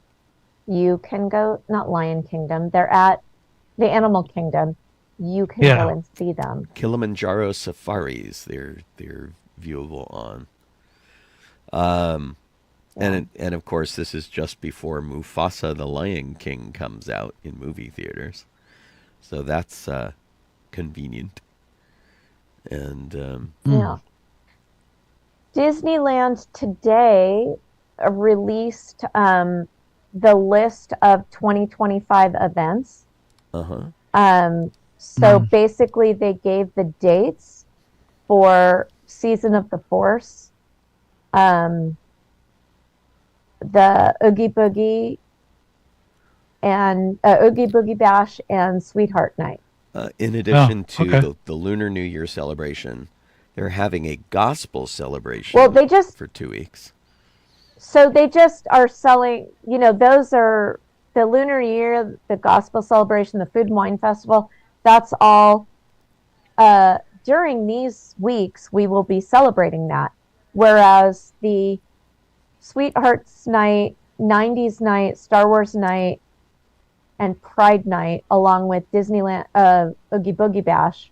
You can go, not Lion Kingdom, they're at the Animal Kingdom. You can go and see them. Kilimanjaro safaris, they're viewable on. And of course, this is just before Mufasa the Lion King comes out in movie theaters, so that's convenient. And Yeah. Disneyland today released the list of 2025 events. So basically, they gave the dates for Season of the Force, the Oogie Boogie, and Oogie Boogie Bash, and Sweetheart Night. in addition to the Lunar New Year celebration, they're having a gospel celebration for 2 weeks. So they just are selling, those are the Lunar Year, the Gospel Celebration, the Food and Wine Festival. That's all. During these weeks, we will be celebrating that. Whereas the Sweethearts Night, 90s Night, Star Wars Night, and Pride Night, along with Disneyland Oogie Boogie Bash,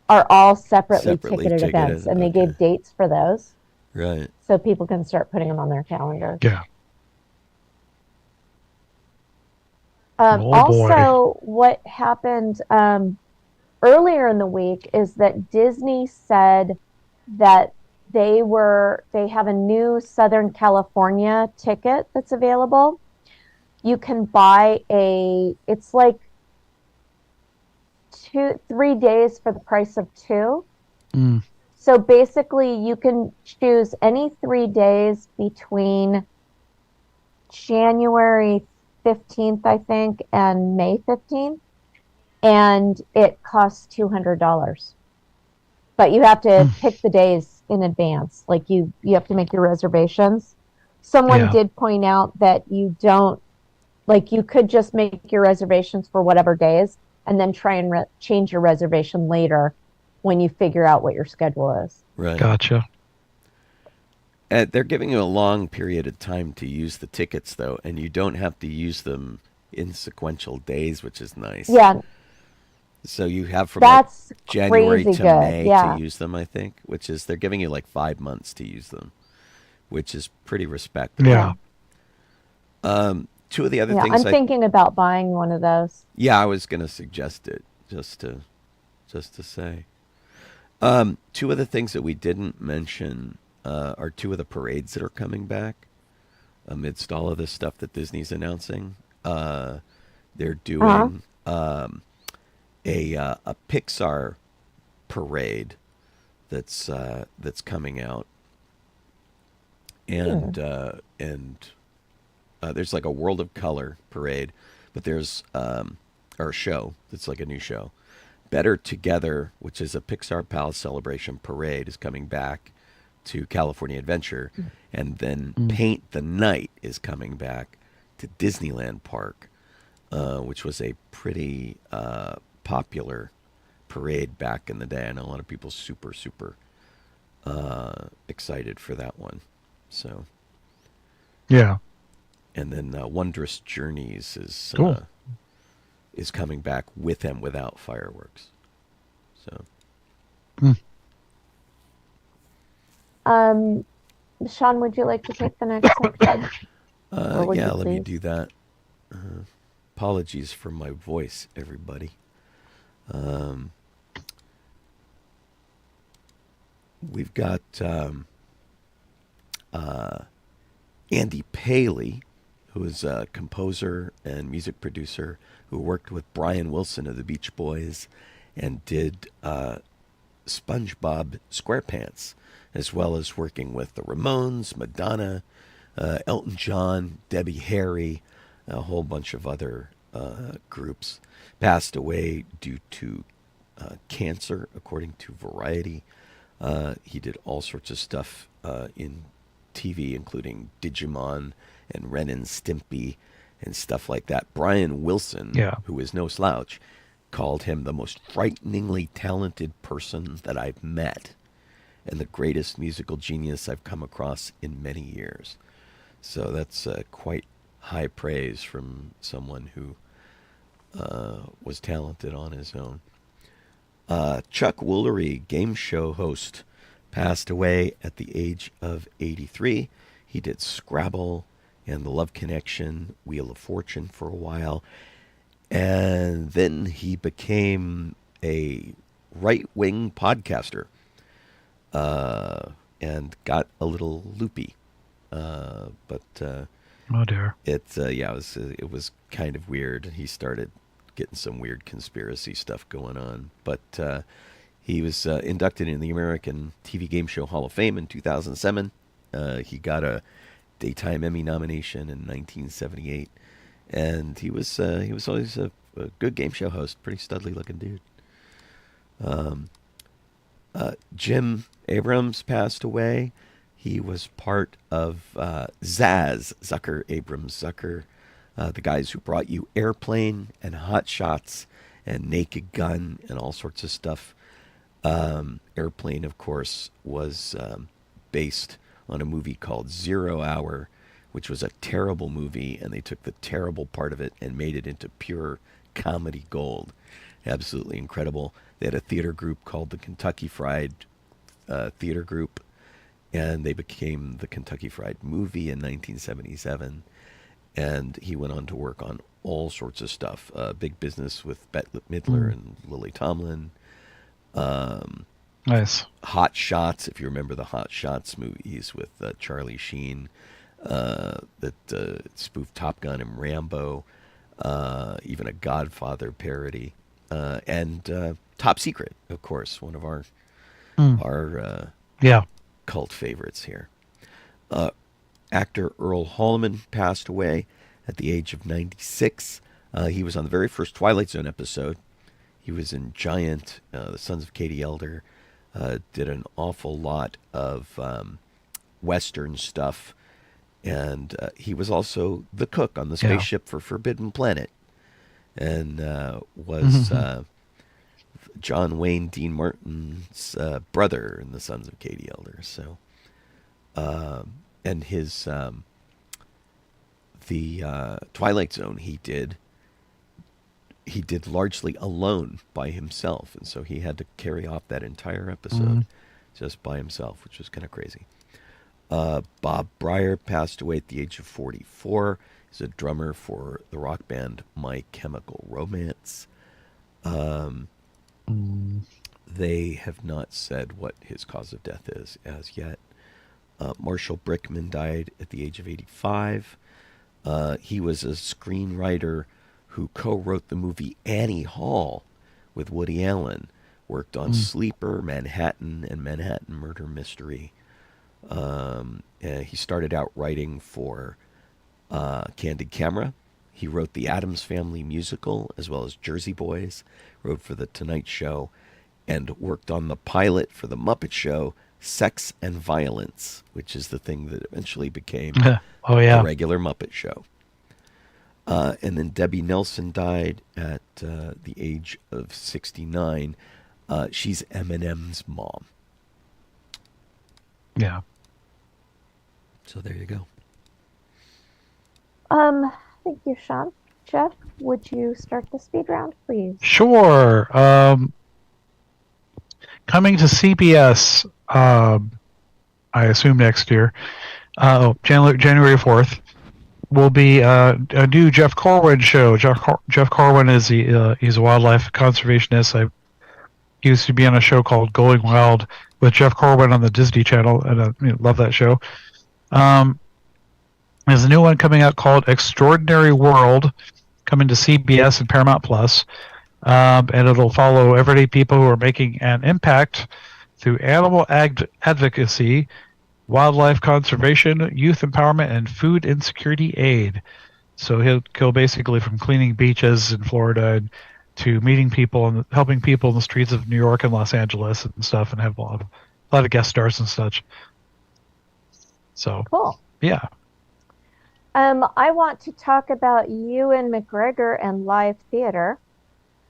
are all separately ticketed events. And they gave dates for those. Right. So people can start putting them on their calendars. Yeah. Also, what happened earlier in the week is that Disney said that they have a new Southern California ticket that's available. You can buy it's like 3 days for the price of 2. So basically, you can choose any 3 days between January 15th, I think, and May 15th, and it costs $200. But you have to pick the days in advance. Like you have to make your reservations. Someone did point out that you don't, you could just make your reservations for whatever days, and then try and change your reservation later when you figure out what your schedule is. Right. Gotcha. They're giving you a long period of time to use the tickets, though, and you don't have to use them in sequential days, which is nice. Yeah. So you have from January to May to use them, I think, which is they're giving you 5 months to use them, which is pretty respectable. Yeah. Two of the other things I'm thinking about buying one of those. Yeah, I was going to suggest it just to say. Two of the things that we didn't mention are 2 of the parades that are coming back amidst all of this stuff that Disney's announcing. They're doing a Pixar parade that's coming out, and there's a World of Color parade, but there's or a show that's a new show. Better Together, which is a Pixar Palace Celebration parade, is coming back to California Adventure, and then Paint the Night is coming back to Disneyland Park, which was a pretty popular parade back in the day. I know a lot of people super excited for that one. So yeah, and then Wondrous Journeys is cool. Is coming back with and without fireworks. So. Sean, would you like to take the next section? Yeah, let me do that. Apologies for my voice, everybody. We've got Andy Paley, who is a composer and music producer who worked with Brian Wilson of the Beach Boys and did SpongeBob SquarePants, as well as working with the Ramones, Madonna, Elton John, Debbie Harry, a whole bunch of other groups. Passed away due to cancer, according to Variety. He did all sorts of stuff in TV, including Digimon and Ren and Stimpy and stuff like that. Brian Wilson, who is no slouch, called him the most frighteningly talented person that I've met and the greatest musical genius I've come across in many years. So that's quite high praise from someone who was talented on his own. Chuck Woolery, game show host, passed away at the age of 83. He did Scrabble and The Love Connection, Wheel of Fortune for a while. And then he became a right-wing podcaster, and got a little loopy. But Oh dear. it was kind of weird. He started getting some weird conspiracy stuff going on. But he was inducted in the American TV Game Show Hall of Fame in 2007. He got a Daytime Emmy nomination in 1978, and he was always a good game show host. Pretty studly looking dude. Jim Abrams passed away. He was part of Zaz, Zucker, Abrams, Zucker, the guys who brought you Airplane and Hot Shots and Naked Gun and all sorts of stuff. Airplane, of course, was based on a movie called 0 Hour, which was a terrible movie, and they took the terrible part of it and made it into pure comedy gold. Absolutely incredible. They had a theater group called the Kentucky Fried Theater Group, and they became the Kentucky Fried Movie in 1977. And he went on to work on all sorts of stuff. Big Business with Bette Midler and Lily Tomlin. Nice. Hot Shots, if you remember the Hot Shots movies with Charlie Sheen, that spoofed Top Gun and Rambo, even a Godfather parody, and Top Secret, of course, one of our cult favorites here. Actor Earl Hallman passed away at the age of 96. He was on the very first Twilight Zone episode. He was in Giant, The Sons of Katie Elder, did an awful lot of Western stuff, and he was also the cook on the spaceship for Forbidden Planet, and was John Wayne Dean Martin's brother in The Sons of Katie Elder. So, and his the Twilight Zone he did largely alone by himself, and so he had to carry off that entire episode just by himself, which was kind of crazy. Bob Breyer passed away at the age of 44. He's a drummer for the rock band My Chemical Romance. They have not said what his cause of death is as yet. Marshall Brickman died at the age of 85. He was a screenwriter who co-wrote the movie Annie Hall with Woody Allen, worked on Sleeper, Manhattan, and Manhattan Murder Mystery. He started out writing for Candid Camera. He wrote the Addams Family musical, as well as Jersey Boys, wrote for The Tonight Show, and worked on the pilot for The Muppet Show, Sex and Violence, which is the thing that eventually became a regular Muppet Show. And then Debbie Nelson died at the age of 69. She's Eminem's mom. Yeah. So there you go. Thank you, Sean. Jeff, would you start the speed round, please? Sure. Coming to CBS, I assume next year, January 4th, will be a new Jeff Corwin show. Jeff Corwin is he's a wildlife conservationist. He used to be on a show called Going Wild with Jeff Corwin on the Disney Channel, and I love that show. There's a new one coming out called Extraordinary World, coming to CBS and Paramount Plus, and it'll follow everyday people who are making an impact through animal advocacy, wildlife conservation, youth empowerment, and food insecurity aid. So he'll go basically from cleaning beaches in Florida to meeting people and helping people in the streets of New York and Los Angeles and stuff, and have a lot of guest stars and such. So cool. Yeah. I want to talk about Ewan McGregor and live theater.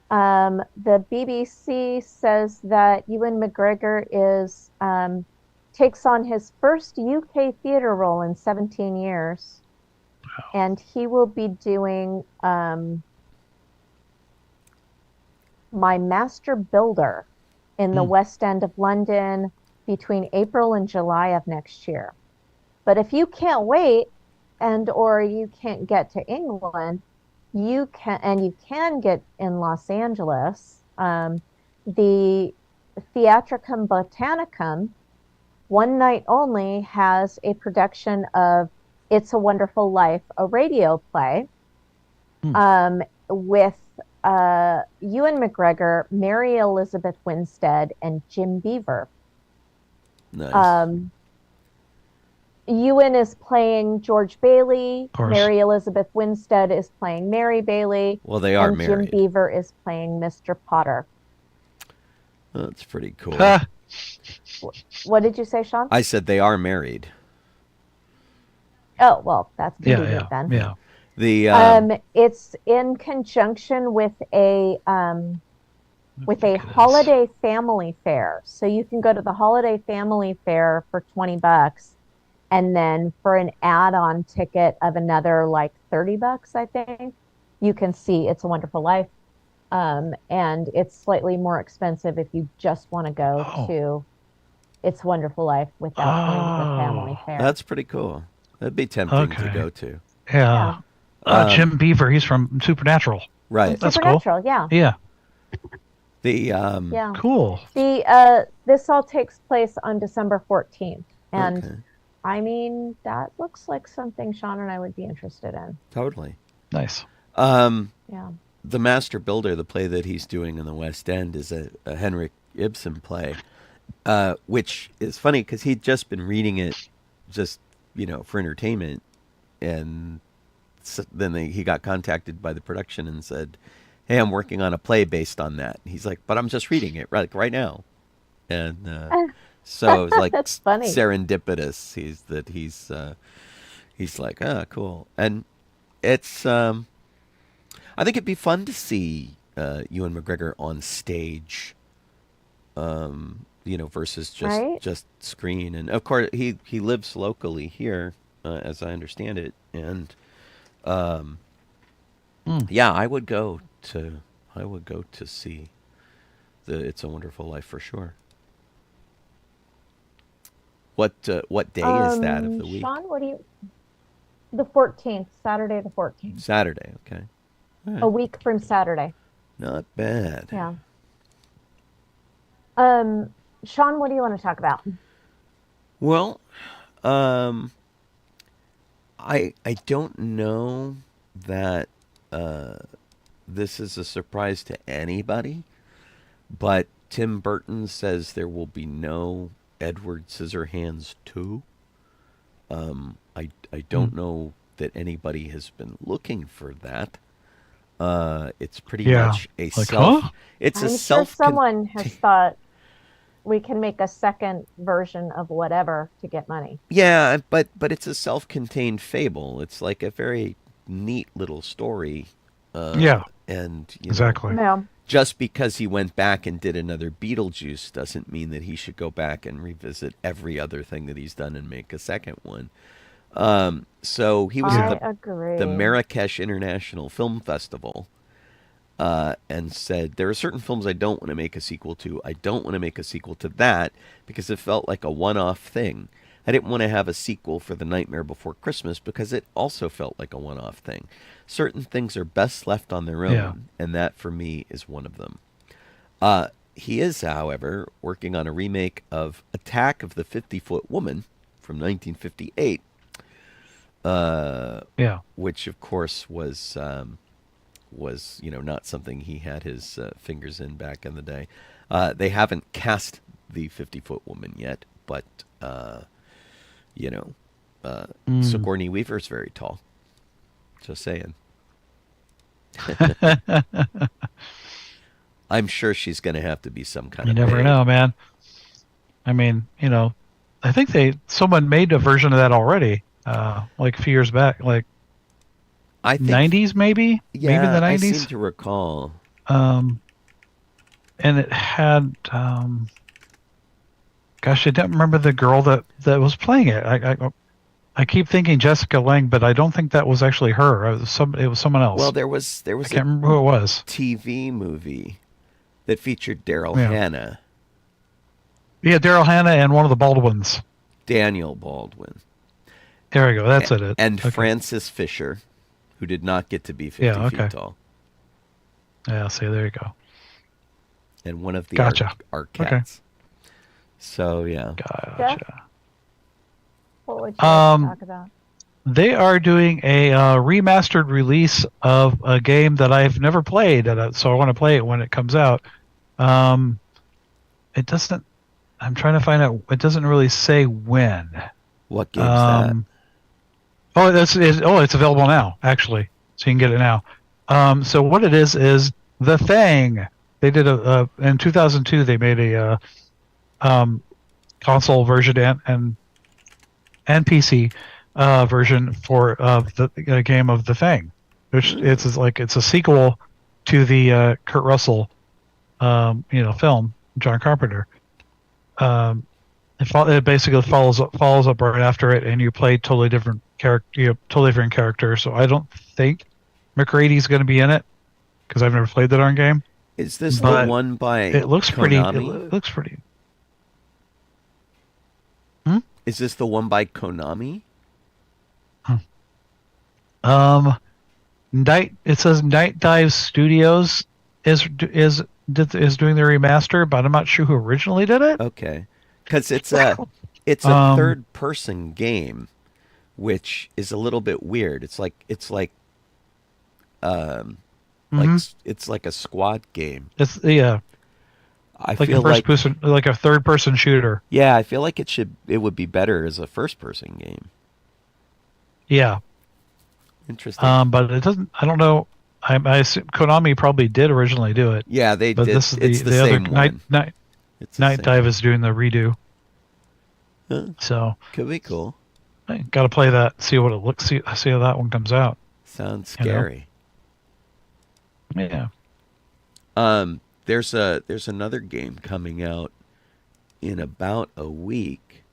The BBC says that Ewan McGregor takes on his first UK theater role in 17 years. Wow. And he will be doing My Master Builder in the West End of London between April and July of next year. But if you can't wait or you can't get to England, you can get in Los Angeles. the Theatricum Botanicum, one night only, has a production of It's a Wonderful Life, a radio play, with Ewan McGregor, Mary Elizabeth Winstead, and Jim Beaver. Nice. Ewan is playing George Bailey. course. Mary Elizabeth Winstead is playing Mary Bailey. Well, they are and married. Jim Beaver is playing Mr. Potter. That's pretty cool. Ah, What did you say, Sean? I said they are married. Oh, well, that's convenient yeah, then. yeah. The It's in conjunction with a Look at this. holiday family fair. So you can go to the holiday family fair for $20, and then for an add-on ticket of another like $30, I think, you can see It's a Wonderful Life. And it's slightly more expensive if you just want to go to It's a Wonderful Life without going to the family fair. that's pretty cool. That'd be tempting to Okay. go to. Yeah. Jim Beaver, he's from Supernatural. Right. That's cool. Supernatural, yeah. Yeah. The Yeah. Cool. This all takes place on December 14th. And Okay. I mean, that looks like something Sean and I would be interested in. Totally. Nice. Yeah. The Master Builder, the play that he's doing in the West End, is a Henrik Ibsen play, which is funny because he'd just been reading it just, for entertainment. And then he got contacted by the production and said, "Hey, I'm working on a play based on that." He's like, "But I'm just reading it right now." And so it's like That's funny. serendipitous. He's like, cool. And it's, I think it'd be fun to see Ewan McGregor on stage, versus just screen. And of course, he lives locally here, as I understand it. And yeah, I would go to see the It's a Wonderful Life for sure. What day is that of the week? Sean, the 14th, Saturday the 14th. Saturday, okay. All right. A week from Saturday. Not bad. Yeah. Sean, what do you want to talk about? Well, I don't know that this is a surprise to anybody, but Tim Burton says there will be no Edward Scissorhands 2. I don't know that anybody has been looking for that. It's pretty much a Like, self. huh? It's I'm a sure self. someone has thought we can make a second version of whatever to get money. Yeah, but it's a self-contained fable. It's like a very neat little story. Yeah. And Exactly. No. just because he went back and did another Beetlejuice doesn't mean that he should go back and revisit every other thing that he's done and make a second one. So he was at the Marrakesh International Film Festival and said, there are certain films I don't want to make a sequel to. I don't want to make a sequel to that because it felt like a one-off thing. I didn't want to have a sequel for The Nightmare Before Christmas because it also felt like a one-off thing. Certain things are best left on their own, and that for me is one of them. He is, however, working on a remake of Attack of the 50-Foot Woman from 1958, which of course was not something he had his fingers in back in the day. They haven't cast the 50-Foot Woman yet, but Sigourney Weaver's very tall. Just saying. I'm sure she's going to have to be some kind of. You never know, man. I mean, I think someone made a version of that already, like a few years back, like I think, 90s maybe, maybe in the 90s. I seem to recall. And it had, gosh, I don't remember the girl that was playing it. I keep thinking Jessica Lange, but I don't think that was actually her. It was someone else. Well, there was I can't remember who it was. TV movie that featured Daryl Hannah. Yeah, Daryl Hannah and one of the Baldwins. Daniel Baldwin. There we go. That's it. And Frances Fisher, who did not get to be 50 feet tall. Yeah, see, there you go. and one of the Gotcha. are Okay. cats. So yeah. Gotcha. What would you like to talk about? They are doing a remastered release of a game that I've never played, so I want to play it when it comes out. It doesn't. I'm trying to find out. It doesn't really say when. What game's that? Oh, it's available now, actually, so you can get it now. So what it is The Thing. They did in 2002. They made a console version and PC version for the game of The Thing, which it's a sequel to the Kurt Russell film, John Carpenter. It basically follows up right after it, and you play totally different characters. So I don't think McCready's going to be in it because I've never played the darn game. Is this the one by it looks Konami? pretty? It looks pretty. Is this the one by Konami? It says Night Dive Studios is doing the remaster, but I'm not sure who originally did it. Okay, because it's a third person game, which is a little bit weird. It's like it's like a squad game. It's I like feel like a third person shooter. Yeah, I feel like it would be better as a first person game. Yeah. Interesting. But it doesn't. I don't know. I assume Konami probably did originally do it. Yeah, they but did. This is it's the other same one. Night Dive is doing the redo. Huh. So could be cool. I got to play that. See what it looks. See how that one comes out. Sounds scary. Yeah. There's another game coming out in about a week.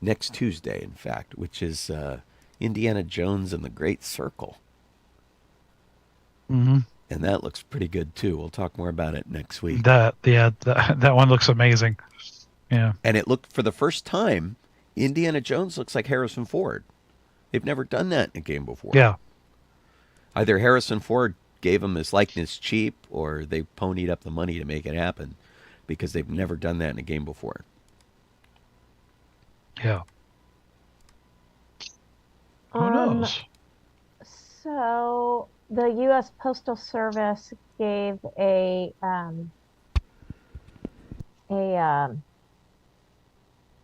Next Tuesday, in fact, which is Indiana Jones and the Great Circle. Mm-hmm. And that looks pretty good too. We'll talk more about it next week. That one looks amazing. Yeah. And it looked, for the first time, Indiana Jones looks like Harrison Ford. They've never done that in a game before. Yeah. Either Harrison Ford gave him his likeness cheap, or they ponied up the money to make it happen, because they've never done that in a game before. Yeah. Who knows? So the U.S. Postal Service gave a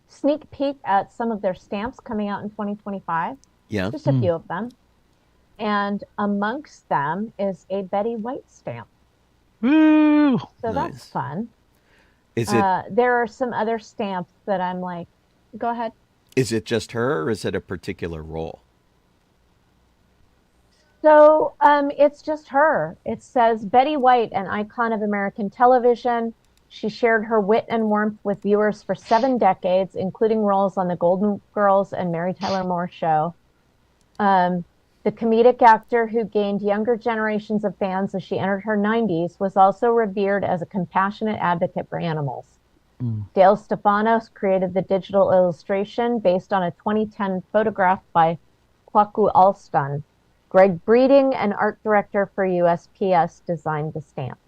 sneak peek at some of their stamps coming out in 2025. Yeah. Just a few of them. And amongst them is a Betty White stamp. Woo! So Nice. that's fun. Is it There are some other stamps that I'm like, go ahead. is it just her, or is it a particular role? So it's just her. It says Betty White, an icon of American television. She shared her wit and warmth with viewers for 7 decades, including roles on The Golden Girls and Mary Tyler Moore Show. The comedic actor who gained younger generations of fans as she entered her 90s was also revered as a compassionate advocate for animals. Dale Stefanos created the digital illustration based on a 2010 photograph by Kwaku Alston. Greg Breeding, an art director for USPS, designed the stamp.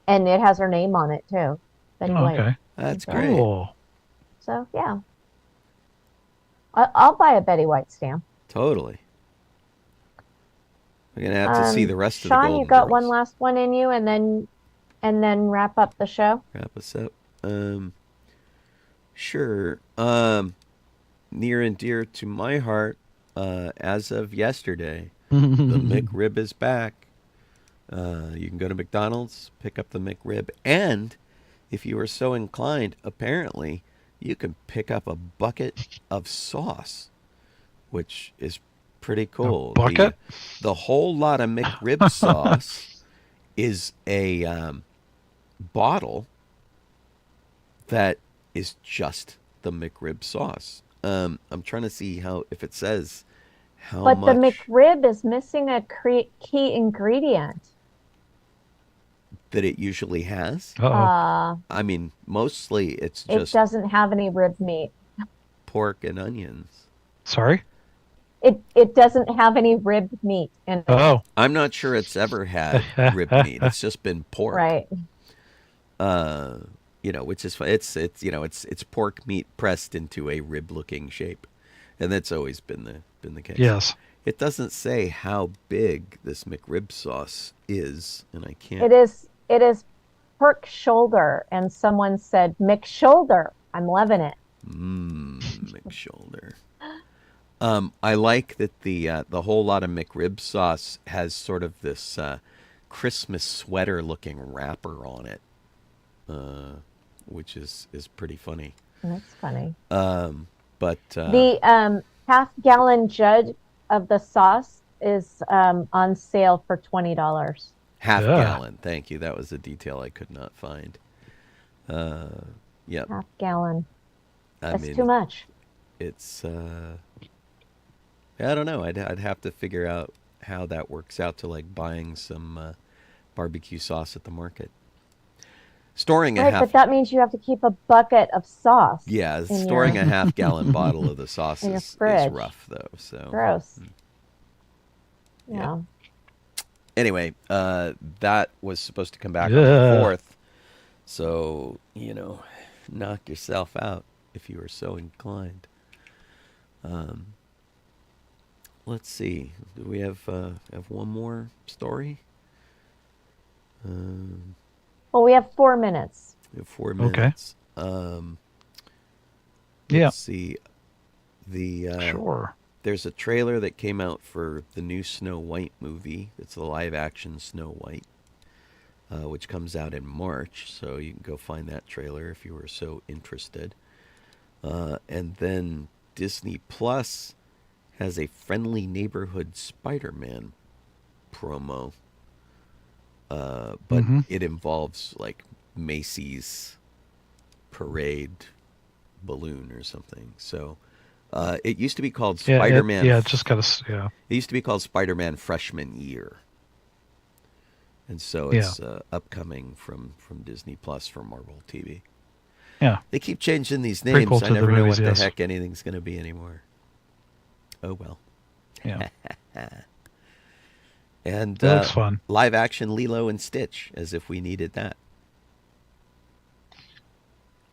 And it has her name on it, too. Betty White. Okay. That's So- great. Cool. So, yeah. I'll buy a Betty White stamp. Totally. We're gonna have to see the rest of the Sean, Golden you got Girls. one last one in you, and then wrap up the show. Wrap us up. Sure. Near and dear to my heart, as of yesterday, the McRib is back. You can go to McDonald's, pick up the McRib, and if you are so inclined, apparently, you can pick up a bucket of sauce, which is pretty cool. A bucket? The whole lot of McRib sauce is a bottle that is just the McRib sauce. I'm trying to see if it says how But much. the McRib is missing a key ingredient. That it usually has. Uh-oh. I mean, mostly it's It just doesn't have any rib meat. pork and onions. Sorry? It doesn't have any rib meat in it. Oh, I'm not sure it's ever had rib meat. It's just been pork. Right. Which is it's pork meat pressed into a rib-looking shape, and that's always been the case. yes. It doesn't say how big this McRib sauce is, and I can't. It is pork shoulder, and someone said McShoulder. I'm loving it. McShoulder. I like that the whole lot of McRib sauce has sort of this Christmas sweater-looking wrapper on it, which is pretty funny. That's funny. But The half-gallon jug of the sauce is on sale for $20. half gallon. Thank you. That was a detail I could not find. Yep. Half gallon. I That's mean, too much. It's I don't know. I'd have to figure out how that works out to like buying some barbecue sauce at the market. Storing a Right, half. but that means you have to keep a bucket of sauce. Yeah, in storing your- a half-gallon bottle of the sauce in your is fridge. rough, though. So Gross. Yeah. Yeah. anyway, that was supposed to come back on Yeah. the 4th. So knock yourself out if you are so inclined. Let's see. Do we have one more story? Well, we have 4 minutes. We have 4 Okay. minutes. Yeah. Let's see. Sure. There's a trailer that came out for the new Snow White movie. It's the live-action Snow White, which comes out in March. So you can go find that trailer if you were so interested. And then Disney Plus has a Friendly Neighborhood Spider-Man promo. But it involves like Macy's parade balloon or something. So it used to be called Yeah, Spider-Man. it just got to. Yeah. It used to be called Spider-Man Freshman Year. And so it's upcoming from Disney Plus for Marvel TV. Yeah. They keep changing these names. Prequel I to never the know movies, what the yes. heck anything's going to be anymore. Oh well. Yeah. And That looks fun. live action Lilo and Stitch, as if we needed that.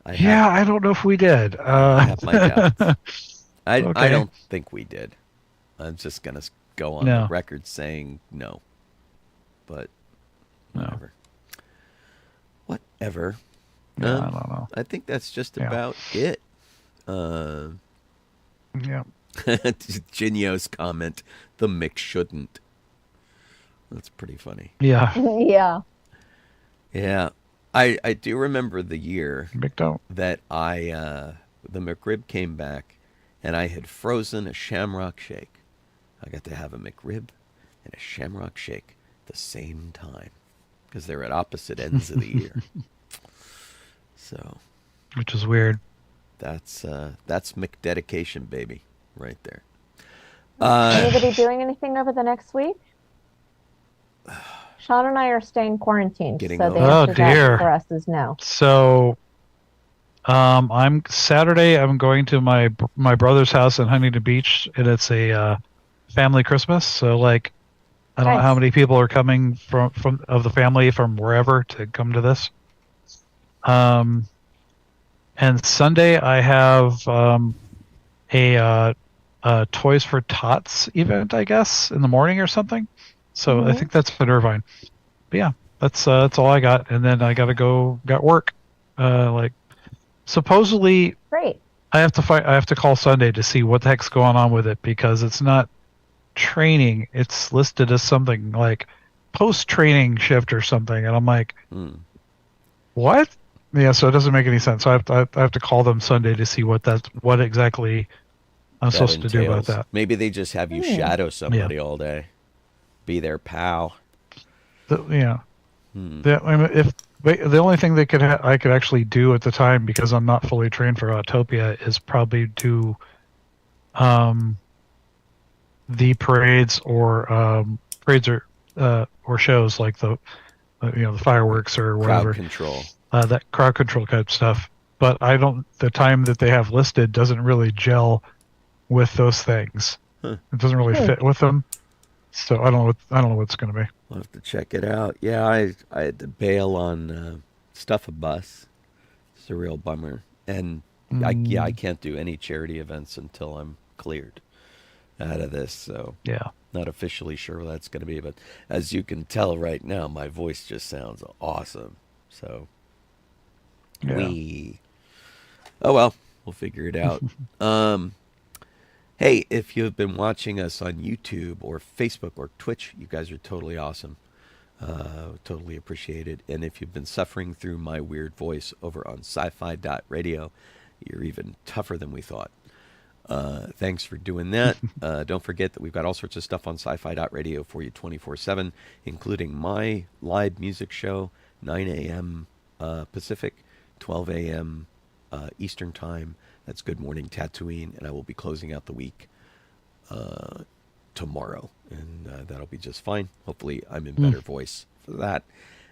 I I don't know if we did. have my doubts. I Okay. don't think we did. I'm just going to go on No. the record saying no. But No. whatever. Whatever. Yeah, I don't know. I think that's just Yeah. about it. Yeah. Jinyo's comment, the mix shouldn't. That's pretty funny. Yeah. Yeah. Yeah. I do remember the year Big don't. that the McRib came back and I had frozen a Shamrock Shake. I got to have a McRib and a Shamrock Shake at the same time because they're at opposite ends of the year. So Which is weird. that's McDedication, baby, right there. Anybody doing anything over the next week? Sean and I are staying quarantined, Getting so the over it. answer Oh, to that dear. for us is no. So, I'm Saturday. I'm going to my brother's house in Huntington Beach, and it's a family Christmas. So, like, I don't know how Nice. many people are coming from of the family from wherever to come to this. And Sunday I have a Toys for Tots event, I guess, in the morning or something. So I think that's in Irvine. But yeah, that's all I got. And then I got work. Like supposedly Great. I have to call Sunday to see what the heck's going on with it because it's not training. It's listed as something like post-training shift or something. And I'm like, what? Yeah, so it doesn't make any sense. So I have to call them Sunday to see what exactly I'm That supposed to do about entails. that. Maybe they just have you shadow somebody all day. Be their pal. Yeah. I mean, the only thing I could actually do at the time because I'm not fully trained for Autopia is probably do the parades or shows like the fireworks or whatever. Crowd control. That crowd control type stuff. But the time that they have listed doesn't really gel with those things. It doesn't really fit with them. So I don't know what it's going to be. We'll have to check it out. Yeah, I had to bail on Stuff a Bus. It's a real bummer. And I can't do any charity events until I'm cleared out of this. So Yeah. not officially sure what that's going to be, but as you can tell right now, my voice just sounds awesome. So Yeah. oh well, we'll figure it out. Hey, if you've been watching us on YouTube or Facebook or Twitch, you guys are totally awesome. Totally appreciate it. And if you've been suffering through my weird voice over on sci-fi.radio, you're even tougher than we thought. Thanks for doing that. Don't forget that we've got all sorts of stuff on sci-fi.radio for you 24/7, including my live music show, 9 a.m. Pacific, 12 a.m. Eastern Time. That's Good Morning Tatooine, and I will be closing out the week tomorrow, and that'll be just fine. Hopefully I'm in better voice for that.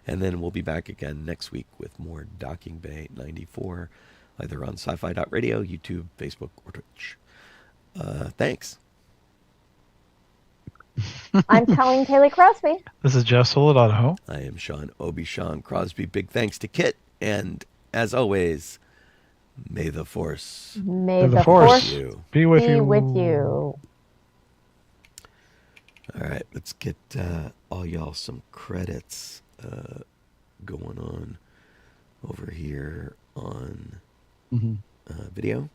And then we'll be back again next week with more Docking Bay 94, either on sci-fi.radio, YouTube, Facebook, or Twitch. Thanks. I'm Colleen Kaylee Crosby. This is Jeff Donoho. I am Sean Obi-Shawn Crosby. Big thanks to Kit, and as always, may the Force May the Force be with be you. with you. All right, let's get all y'all some credits going on over here on video.